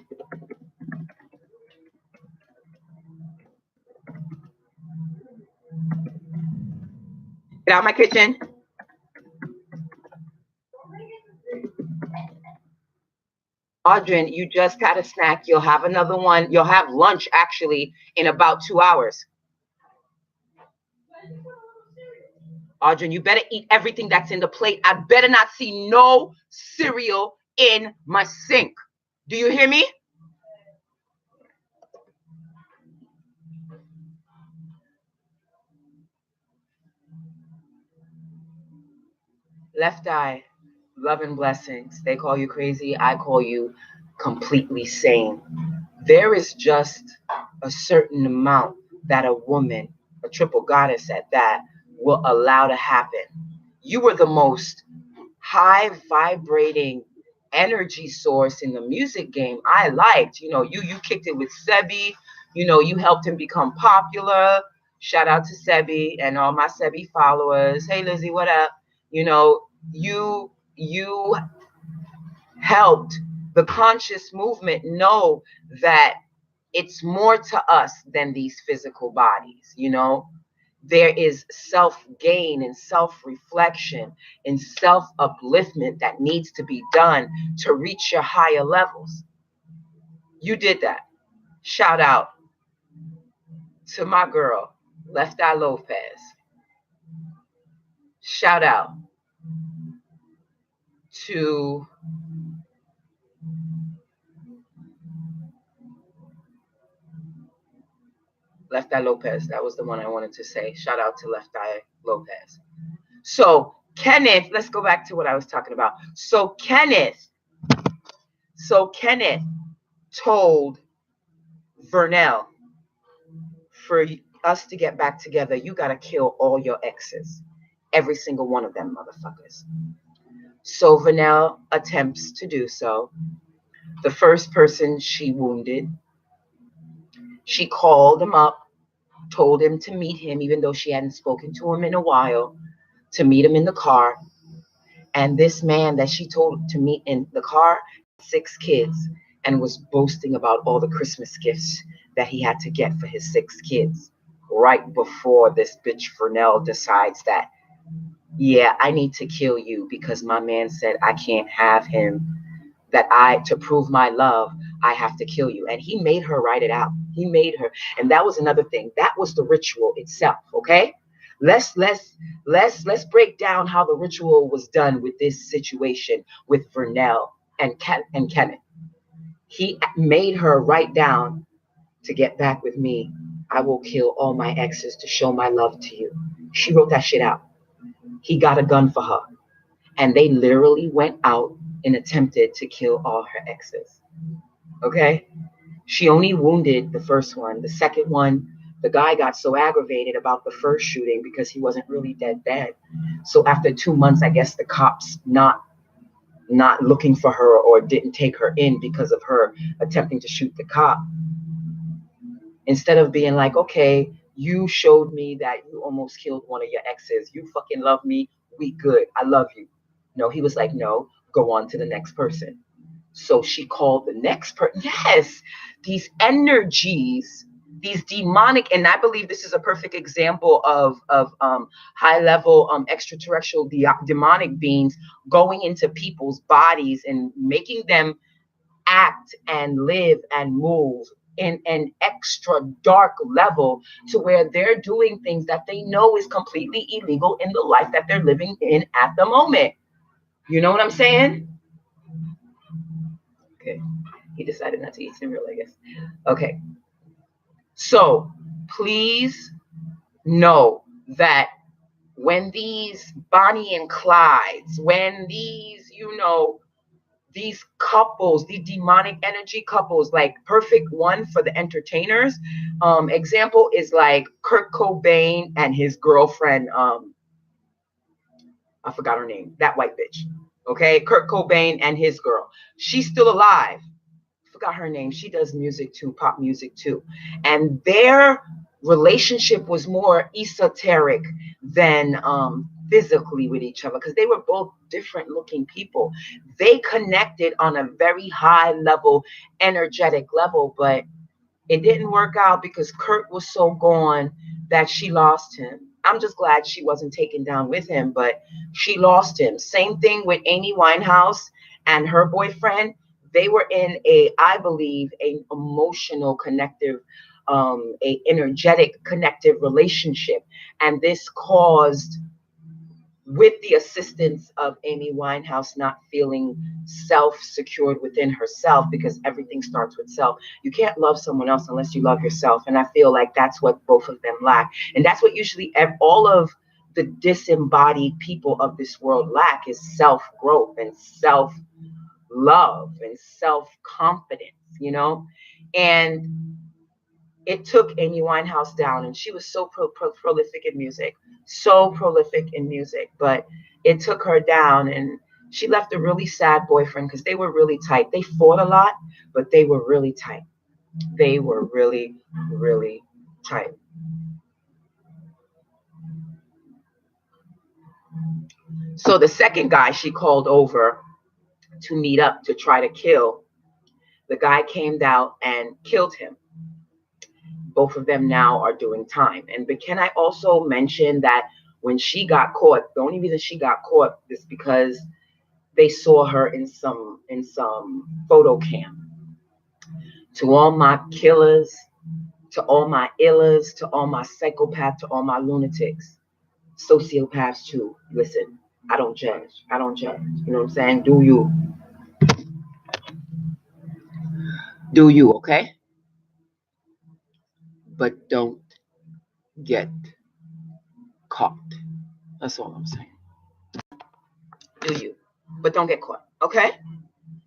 Speaker 1: Get out of my kitchen. Audrin, you just got a snack. You'll have another one. You'll have lunch actually in about 2 hours. Audrin, you better eat everything that's in the plate. I better not see no cereal in my sink. Do you hear me? Left Eye, love and blessings. They call you crazy. I call you completely sane. There is just a certain amount that a woman, a triple goddess at that, will allow to happen. You were the most high vibrating energy source in the music game I liked. You know, you kicked it with Sebi. You know, you helped him become popular. Shout out to Sebi and all my Sebi followers. Hey Lizzie, what up? You know, you helped the conscious movement know that it's more to us than these physical bodies. You know, there is self-gain and self-reflection and self-upliftment that needs to be done to reach your higher levels. You did that. Shout out to my girl, Left Eye Lopez. Shout out to Left Eye Lopez. That was the one I wanted to say. Shout out to Left Eye Lopez. So Kenneth, let's go back to what I was talking about. So Kenneth told Vernell, for us to get back together, you got to kill all your exes. Every single one of them motherfuckers. So Vernell attempts to do so. The first person she wounded, she called him up, told him to meet him, even though she hadn't spoken to him in a while, to meet him in the car. And this man that she told to meet in the car, 6 kids, and was boasting about all the Christmas gifts that he had to get for his 6 kids. Right before this bitch Vernell decides that, yeah, I need to kill you because my man said I can't have him, that to prove my love, I have to kill you. And he made her write it out. He made her. And that was another thing. That was the ritual itself, okay? Let's break down how the ritual was done with this situation with Vernell and Kenneth. He made her write down, to get back with me, I will kill all my exes to show my love to you. She wrote that shit out. He got a gun for her. And they literally went out and attempted to kill all her exes. Okay? She only wounded the first one. The second one, the guy got so aggravated about the first shooting because he wasn't really dead. So after 2 months, I guess the cops not looking for her or didn't take her in because of her attempting to shoot the cop. Instead of being like, okay, you showed me that you almost killed one of your exes. You fucking love me. We good. I love you. No, he was like, no, go on to the next person. So she called the next person. Yes, these energies these demonic, and I believe this is a perfect example of high level extraterrestrial demonic beings going into people's bodies and making them act and live and move in an extra dark level, to where they're doing things that they know is completely illegal in the life that they're living in at the moment. You know what I'm saying? Okay. He decided not to eat cereal, I guess. Okay. So please know that when these Bonnie and Clydes, when these, these couples, these demonic energy couples, like perfect one for the entertainers. Example is like Kurt Cobain and his girlfriend. I forgot her name. That white bitch. Okay, Kurt Cobain and his girl. She's still alive. Forgot her name. She does music too, pop music too. And their relationship was more esoteric than physically with each other, because they were both different looking people. They connected on a very high level, energetic level, but it didn't work out because Kurt was so gone that she lost him. I'm just glad she wasn't taken down with him, but she lost him. Same thing with Amy Winehouse and her boyfriend. They were in I believe, a emotional connective, a energetic connective relationship. And this caused, with the assistance of Amy Winehouse not feeling self-secured within herself, because everything starts with self. You can't love someone else unless you love yourself. And I feel like that's what both of them lack. And that's what usually all of the disembodied people of this world lack, is self-growth and self-love and self-confidence, And it took Amy Winehouse down, and she was so prolific in music, but it took her down, and she left a really sad boyfriend because they were really tight. They fought a lot, but they were really tight. They were really, really tight. So the second guy she called over to meet up to try to kill, the guy came out and killed him. Both of them now are doing time. But can I also mention that when she got caught, the only reason she got caught is because they saw her in some photo cam. To all my killers, to all my illers, to all my psychopaths, to all my lunatics, sociopaths too. Listen, I don't judge. I don't judge. You know what I'm saying? Do you? Do you, okay? But don't get caught. That's all I'm saying. Do you? But don't get caught, okay?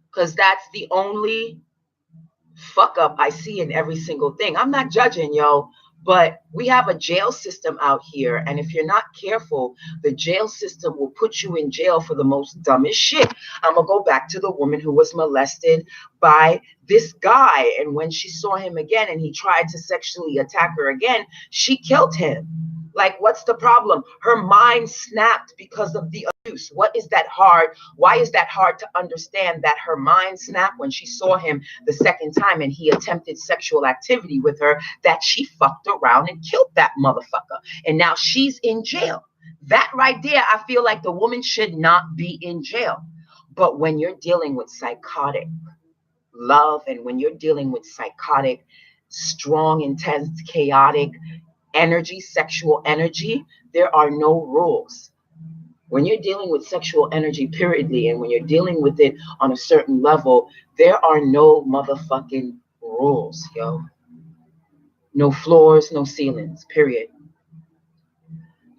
Speaker 1: Because that's the only fuck up I see in every single thing. I'm not judging, yo, but we have a jail system out here, and if you're not careful, the jail system will put you in jail for the most dumbest shit. I'm gonna go back to the woman who was molested by this guy, and when she saw him again and he tried to sexually attack her again, she killed him. Like, what's the problem? Her mind snapped because of the abuse. What is that hard? Why is that hard to understand, that her mind snapped when she saw him the second time and he attempted sexual activity with her, that she fucked around and killed that motherfucker. And now she's in jail. That right there, I feel like the woman should not be in jail. But when you're dealing with psychotic love, and when you're dealing with psychotic, strong, intense, chaotic energy, sexual energy, there are no rules. When you're dealing with sexual energy, periodly, and when you're dealing with it on a certain level, there are no motherfucking rules, yo. No floors, no ceilings, period.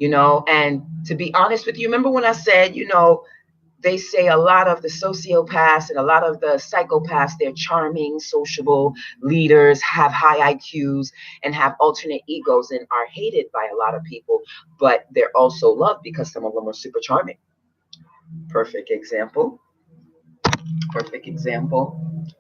Speaker 1: And to be honest with you, remember when I said, they say a lot of the sociopaths and a lot of the psychopaths, they're charming, sociable leaders, have high IQs, and have alternate egos, and are hated by a lot of people, but they're also loved because some of them are super charming. Perfect example,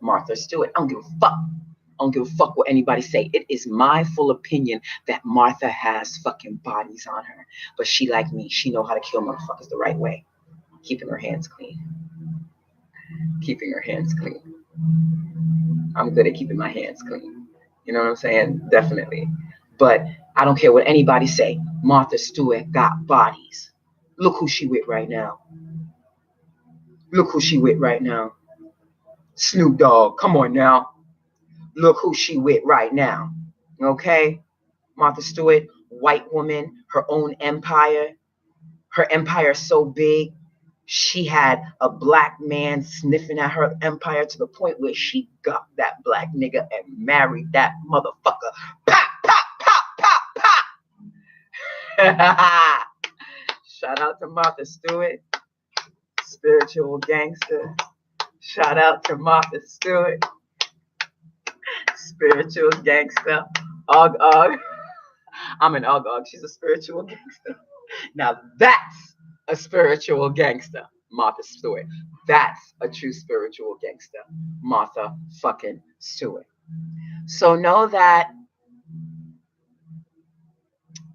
Speaker 1: Martha Stewart. I don't give a fuck. I don't give a fuck what anybody say. It is my full opinion that Martha has fucking bodies on her, but she, like me, she know how to kill motherfuckers the right way. Keeping her hands clean. I'm good at keeping my hands clean. You know what I'm saying? Definitely. But I don't care what anybody say. Martha Stewart got bodies. Look who she with right now. Look who she with right now. Snoop Dogg. Come on now. Look who she with right now. Okay? Martha Stewart, white woman, her own empire. Her empire is so big, she had a black man sniffing at her empire to the point where she got that black nigga and married that motherfucker. Pop, pop, pop, pop, pop. Shout out to Martha Stewart, spiritual gangster. Shout out to Martha Stewart, spiritual gangster. Og, og. I'm an og, og. She's a spiritual gangster. Now that's a spiritual gangster, Martha Stewart. That's a true spiritual gangster, Martha fucking Stewart. So know that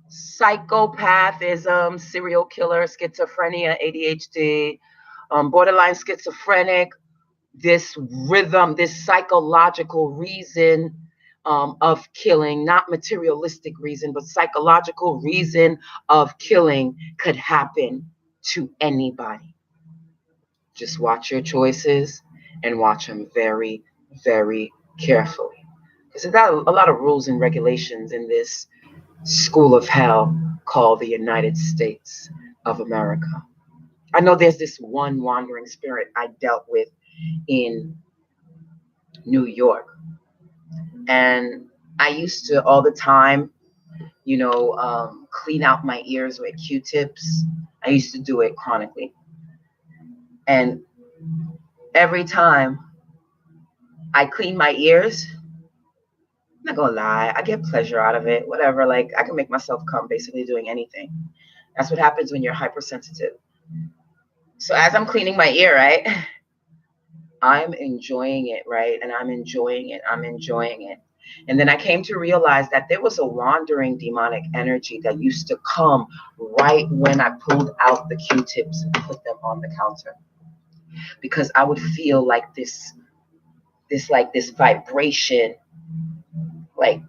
Speaker 1: psychopathism, serial killer, schizophrenia, ADHD, borderline schizophrenic, this rhythm, this psychological reason of killing, not materialistic reason, but psychological reason of killing could happen to anybody. Just watch your choices and watch them very, very carefully. Because there's got a lot of rules and regulations in this school of hell called the United States of America. I know there's this one wandering spirit I dealt with in New York. And I used to all the time, clean out my ears with Q-tips. I used to do it chronically. And every time I clean my ears, I'm not gonna lie, I get pleasure out of it. Whatever, like I can make myself come basically doing anything. That's what happens when you're hypersensitive. So as I'm cleaning my ear, right, I'm enjoying it, right? And I'm enjoying it. And then I came to realize that there was a wandering demonic energy that used to come right when I pulled out the Q-tips and put them on the counter. Because I would feel like this vibration, like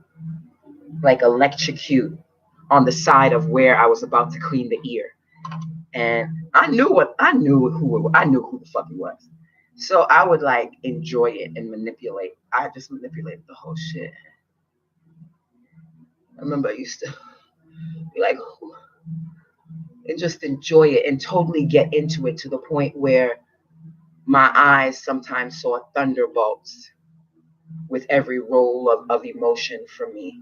Speaker 1: electrocute on the side of where I was about to clean the ear. And I knew who the fuck he was. So I would like enjoy it and manipulate. I just manipulated the whole shit. I remember I used to be like, and just enjoy it and totally get into it to the point where my eyes sometimes saw thunderbolts with every roll of emotion for me.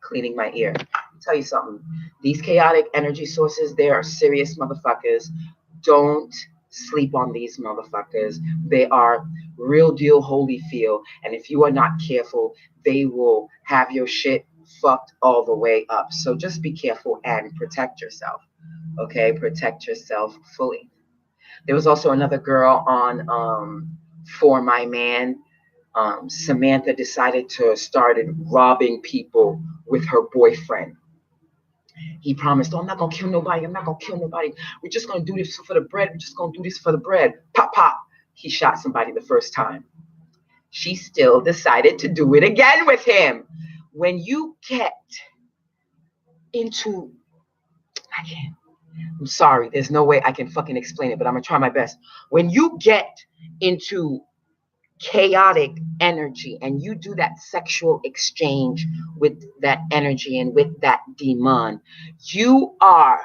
Speaker 1: Cleaning my ear. I'll tell you something. These chaotic energy sources, they are serious motherfuckers. Don't sleep on these motherfuckers. They are real deal Holyfield. And if you are not careful, they will have your shit fucked all the way up. So just be careful and protect yourself. Okay? Protect yourself fully. There was also another girl on For My Man. Samantha decided to start robbing people with her boyfriend. He promised, I'm not going to kill nobody. We're just going to do this for the bread. Pop, pop. He shot somebody the first time. She still decided to do it again with him. When you get into, I'm sorry, there's no way I can fucking explain it, but I'm going to try my best. When you get into chaotic energy and you do that sexual exchange with that energy and with that demon, you are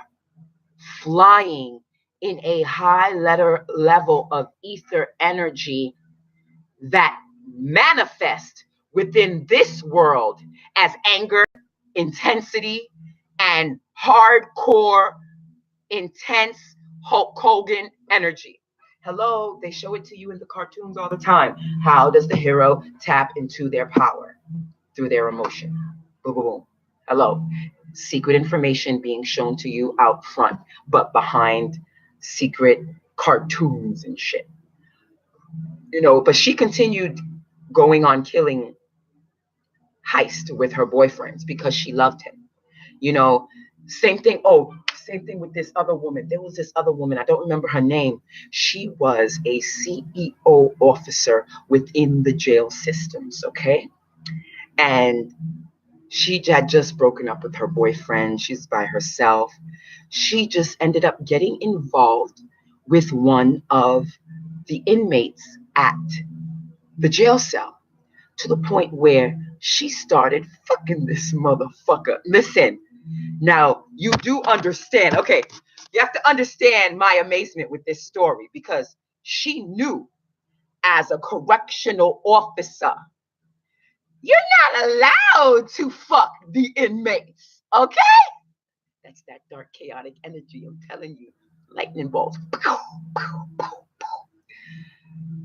Speaker 1: flying in a high level of ether energy that manifest within this world as anger, intensity, and hardcore, intense Hulk Hogan energy. Hello, they show it to you in the cartoons all the time. How does the hero tap into their power? Through their emotion. Boom, boom, boom. Hello. Secret information being shown to you out front, but behind secret cartoons and shit. But she continued going on killing heist with her boyfriends because she loved him. Same thing. Oh, Same thing with this other woman. There was this other woman. I don't remember her name. She was a CEO officer within the jail systems, okay? And she had just broken up with her boyfriend. She's by herself. She just ended up getting involved with one of the inmates at the jail cell, to the point where she started fucking this motherfucker. Listen, now you do understand. Okay, you have to understand my amazement with this story, because she knew, as a correctional officer, you're not allowed to fuck the inmates, okay? That's that dark, chaotic energy. I'm telling you, lightning bolts.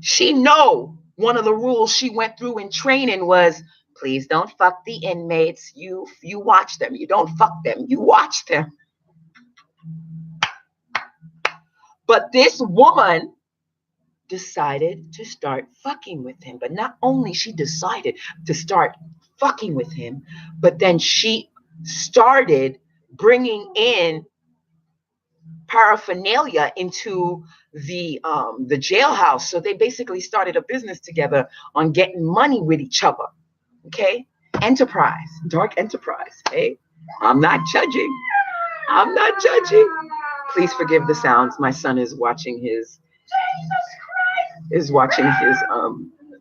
Speaker 1: She know one of the rules she went through in training was, please don't fuck the inmates. You watch them. You don't fuck them. You watch them. But this woman decided to start fucking with him. But not only she decided to start fucking with him, but then she started bringing in paraphernalia into the jailhouse. So they basically started a business together on getting money with each other. Okay, enterprise, dark enterprise. Hey, I'm not judging. I'm not judging. Please forgive the sounds. My son is watching his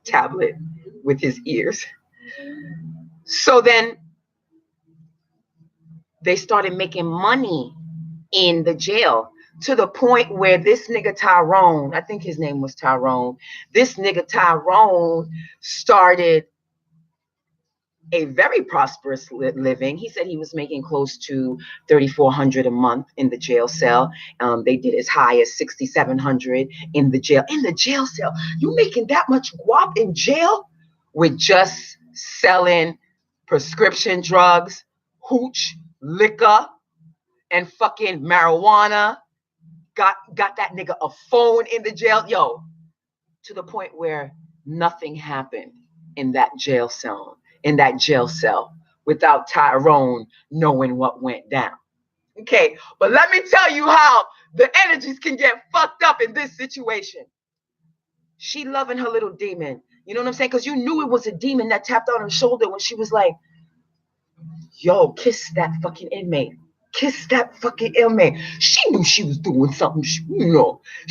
Speaker 1: tablet with his ears. So then they started making money in the jail, to the point where this nigga Tyrone, I think his name was Tyrone, this nigga Tyrone started a very prosperous living. He said he was making close to $3,400 a month in the jail cell. They did as high as $6,700 in the jail. In the jail cell, you making that much guap in jail with just selling prescription drugs, hooch, liquor, and fucking marijuana. Got that nigga a phone in the jail, yo, to the point where nothing happened in that jail cell. Without Tyrone knowing what went down. Okay, but let me tell you how the energies can get fucked up in this situation. She loving her little demon. You know what I'm saying? Because you knew it was a demon that tapped on her shoulder when she was like, yo, kiss that fucking inmate. Kiss that fucking inmate. She knew she was doing something, she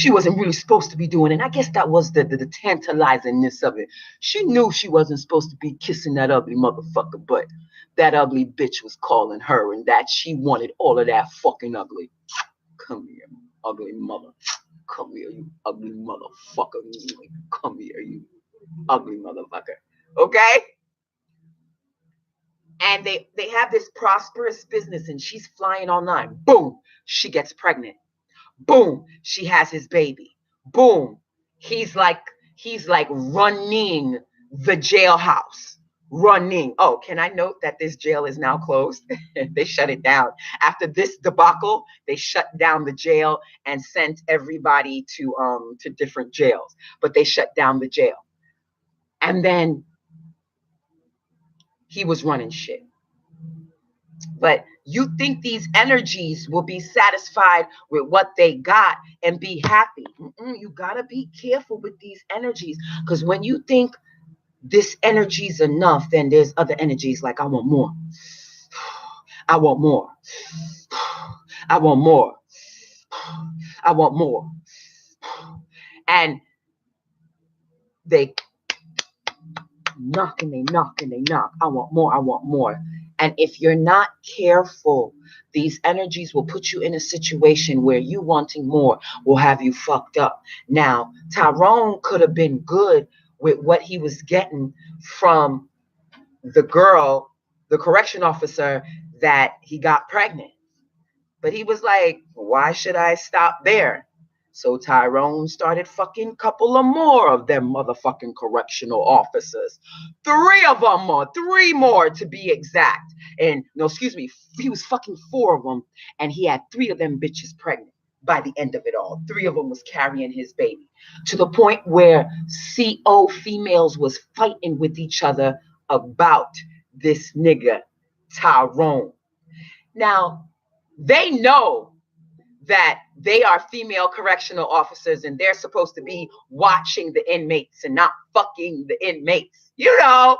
Speaker 1: wasn't really supposed to be doing. And I guess that was the tantalizingness of it. She knew she wasn't supposed to be kissing that ugly motherfucker, but that ugly bitch was calling her, and that she wanted all of that fucking ugly. Come here, ugly mother. Come here, you ugly motherfucker. Come here, you ugly motherfucker. Okay? And they have this prosperous business, and she's flying online. Boom, she gets pregnant. Boom, she has his baby. Boom, he's like running the jailhouse. Running. Oh, can I note that this jail is now closed? They shut it down. After this debacle, they shut down the jail and sent everybody to different jails. But they shut down the jail. And then he was running shit. But you think these energies will be satisfied with what they got and be happy. You got to be careful with these energies, because when you think this energy is enough, then there's other energies like, I want more. I want more. I want more. I want more. And they knock and they knock and they knock. I want more. I want more. And if you're not careful, these energies will put you in a situation where you wanting more will have you fucked up. Now, Tyrone could have been good with what he was getting from the girl, the correction officer that he got pregnant. But he was like, why should I stop there? So Tyrone started fucking couple of more of them motherfucking correctional officers. 3 of them more, 3 more to be exact. And no, excuse me, he was fucking 4 of them, and he had 3 of them bitches pregnant by the end of it all. 3 of them was carrying his baby, to the point where CO females was fighting with each other about this nigga Tyrone. Now, they know that they are female correctional officers and they're supposed to be watching the inmates and not fucking the inmates. You know,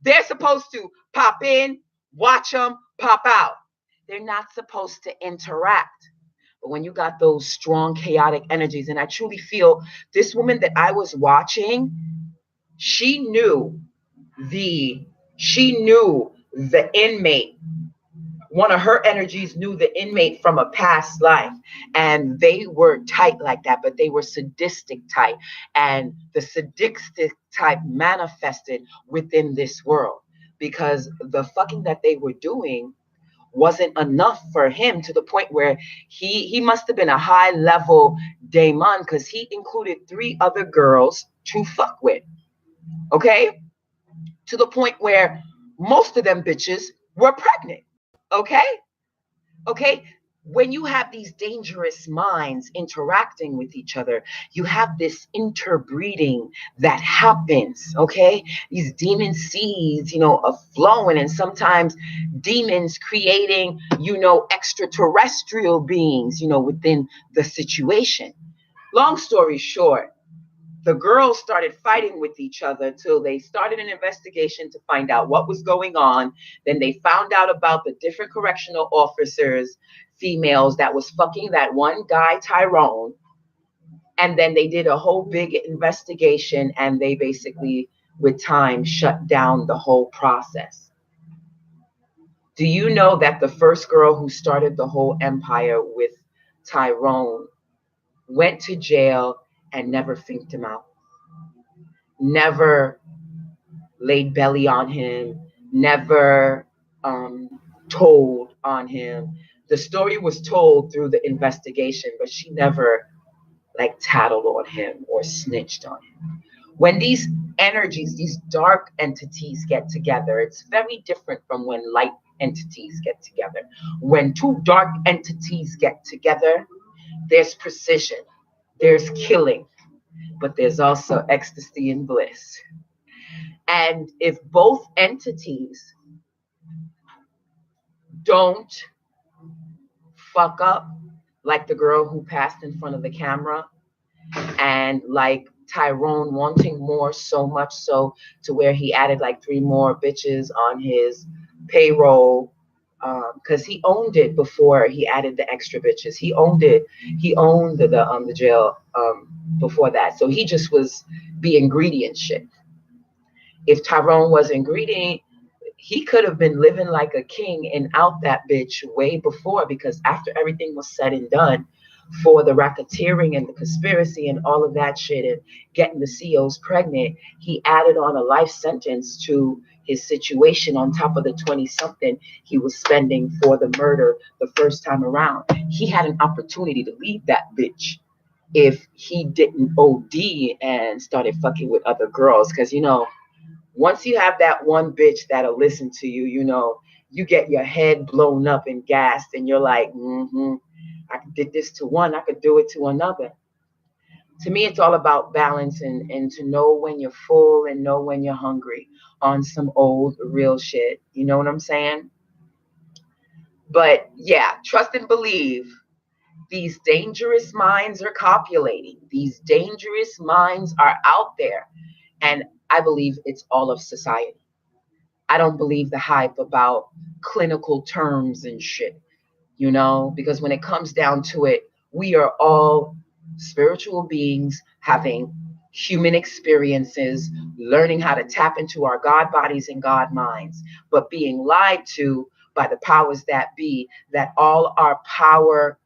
Speaker 1: they're supposed to pop in, watch them, pop out. They're not supposed to interact. But when you got those strong, chaotic energies, and I truly feel this woman that I was watching, she knew the inmate. One of her energies knew the inmate from a past life, and they were tight like that, but they were sadistic type, and the sadistic type manifested within this world because the fucking that they were doing wasn't enough for him, to the point where he must have been a high level daemon, because he included 3 other girls to fuck with. Okay, to the point where most of them bitches were pregnant. Okay, okay. When you have these dangerous minds interacting with each other, you have this interbreeding that happens. Okay, these demon seeds, are flowing, and sometimes demons creating, extraterrestrial beings, within the situation. Long story short, the girls started fighting with each other till they started an investigation to find out what was going on. Then they found out about the different correctional officers, females that was fucking that one guy, Tyrone. And then they did a whole big investigation, and they basically, with time, shut down the whole process. Do you know that the first girl who started the whole empire with Tyrone went to jail and never finked him out? Never laid belly on him, never told on him. The story was told through the investigation, but she never like tattled on him or snitched on him. When these energies, these dark entities get together, it's very different from when light entities get together. When 2 dark entities get together, there's precision, there's killing, but there's also ecstasy and bliss. And if both entities don't fuck up, like the girl who passed in front of the camera, and like Tyrone wanting more so much so to where he added like 3 more bitches on his payroll, because he owned it before he added the extra bitches. He owned it. He owned the jail before that. So he just was being greedy and shit. If Tyrone wasn't greedy, he could have been living like a king and out that bitch way before, because after everything was said and done for the racketeering and the conspiracy and all of that shit and getting the COs pregnant, he added on a life sentence to his situation on top of the 20 something he was spending for the murder the first time around. He had an opportunity to leave that bitch if he didn't OD and started fucking with other girls, because once you have that one bitch that'll listen to you, you get your head blown up and gassed, and you're like, I did this to one, I could do it to another. To me, it's all about balance, and to know when you're full and know when you're hungry on some old real shit. You know what I'm saying? But yeah, trust and believe. These dangerous minds are copulating. These dangerous minds are out there. And I believe it's all of society. I don't believe the hype about clinical terms and shit, because when it comes down to it, we are all spiritual beings having human experiences, learning how to tap into our God bodies and God minds, but being lied to by the powers that be, that all our power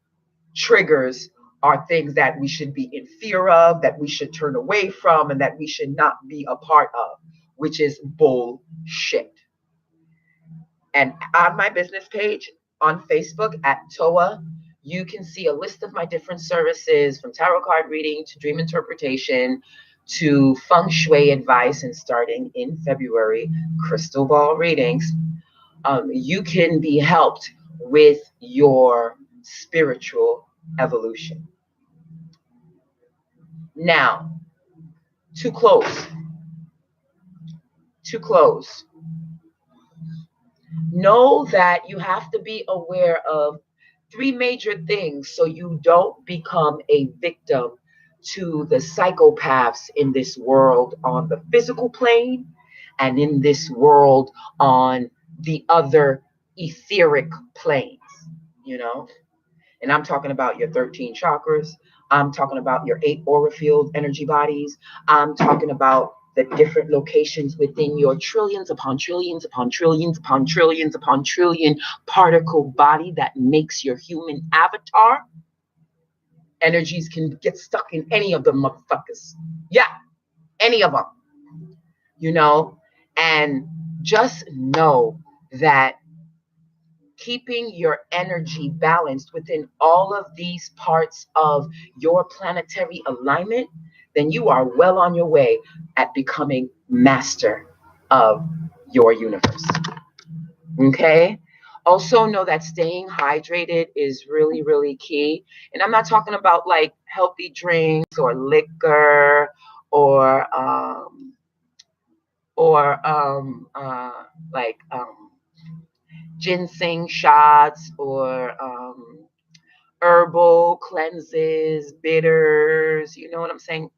Speaker 1: triggers are things that we should be in fear of, that we should turn away from, and that we should not be a part of, which is bullshit. And on my business page on Facebook at T.O.E.T, you can see a list of my different services, from tarot card reading to dream interpretation to feng shui advice, and starting in February, crystal ball readings. You can be helped with your spiritual evolution. Now, to close, know that you have to be aware of 3 major things so you don't become a victim to the psychopaths in this world on the physical plane and in this world on the other etheric planes, you know? And I'm talking about your 13 chakras. I'm talking about your 8 aura field energy bodies. I'm talking about the different locations within your trillions upon trillions upon trillions upon trillions upon trillion particle body that makes your human avatar. Energies can get stuck in any of them motherfuckers. Yeah, any of them, you know? And just know that keeping your energy balanced within all of these parts of your planetary alignment, then you are well on your way at becoming master of your universe. Okay? Also know that staying hydrated is really, really key. And I'm not talking about like healthy drinks or liquor or like ginseng shots or herbal cleanses, bitters, you know what I'm saying?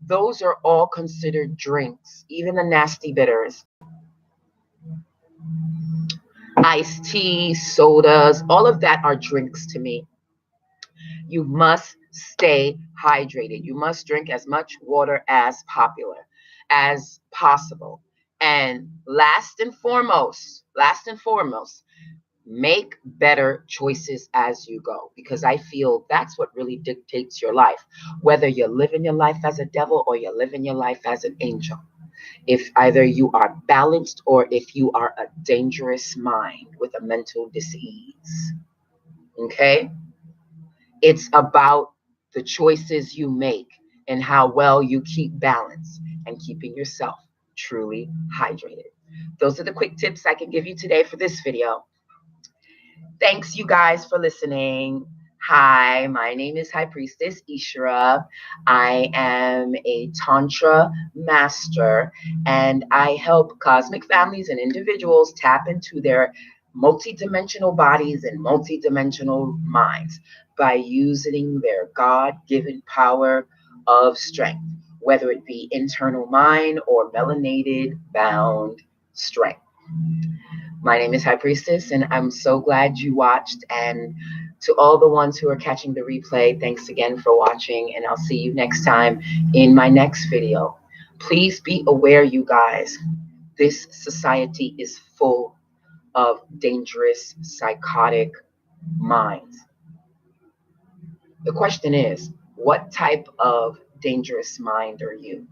Speaker 1: Those are all considered drinks, even the nasty bitters. Iced tea, sodas, all of that are drinks to me. You must stay hydrated. You must drink as much water as possible. And last and foremost, make better choices as you go, because I feel that's what really dictates your life, whether you're living your life as a devil or you're living your life as an angel. If either you are balanced or if you are a dangerous mind with a mental disease. Okay? It's about the choices you make and how well you keep balance and keeping yourself truly hydrated. Those are the quick tips I can give you today for this video. Thanks, you guys, for listening. Hi, my name is High Priestess Ishra. I am a Tantra master, and I help cosmic families and individuals tap into their multidimensional bodies and multidimensional minds by using their God-given power of strength, whether it be internal mind or melanated bound strength. My name is High Priestess, and I'm so glad you watched. And to all the ones who are catching the replay, thanks again for watching, and I'll see you next time in my next video. Please be aware, you guys, this society is full of dangerous, psychotic minds. The question is, what type of dangerous mind are you?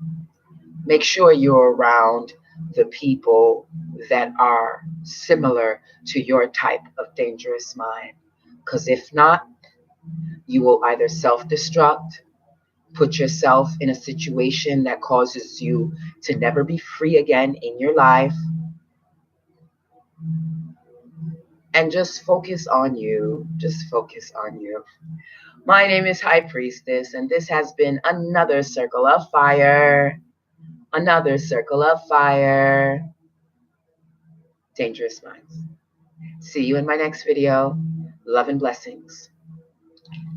Speaker 1: Make sure you're around the people that are similar to your type of dangerous mind. Because if not, you will either self-destruct, put yourself in a situation that causes you to never be free again in your life, and just focus on you. Just focus on you. My name is High Priestess, and this has been another Circle of Fire. Another Circle of Fire. Dangerous Minds. See you in my next video. Love and blessings.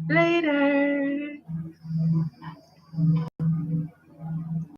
Speaker 1: Later.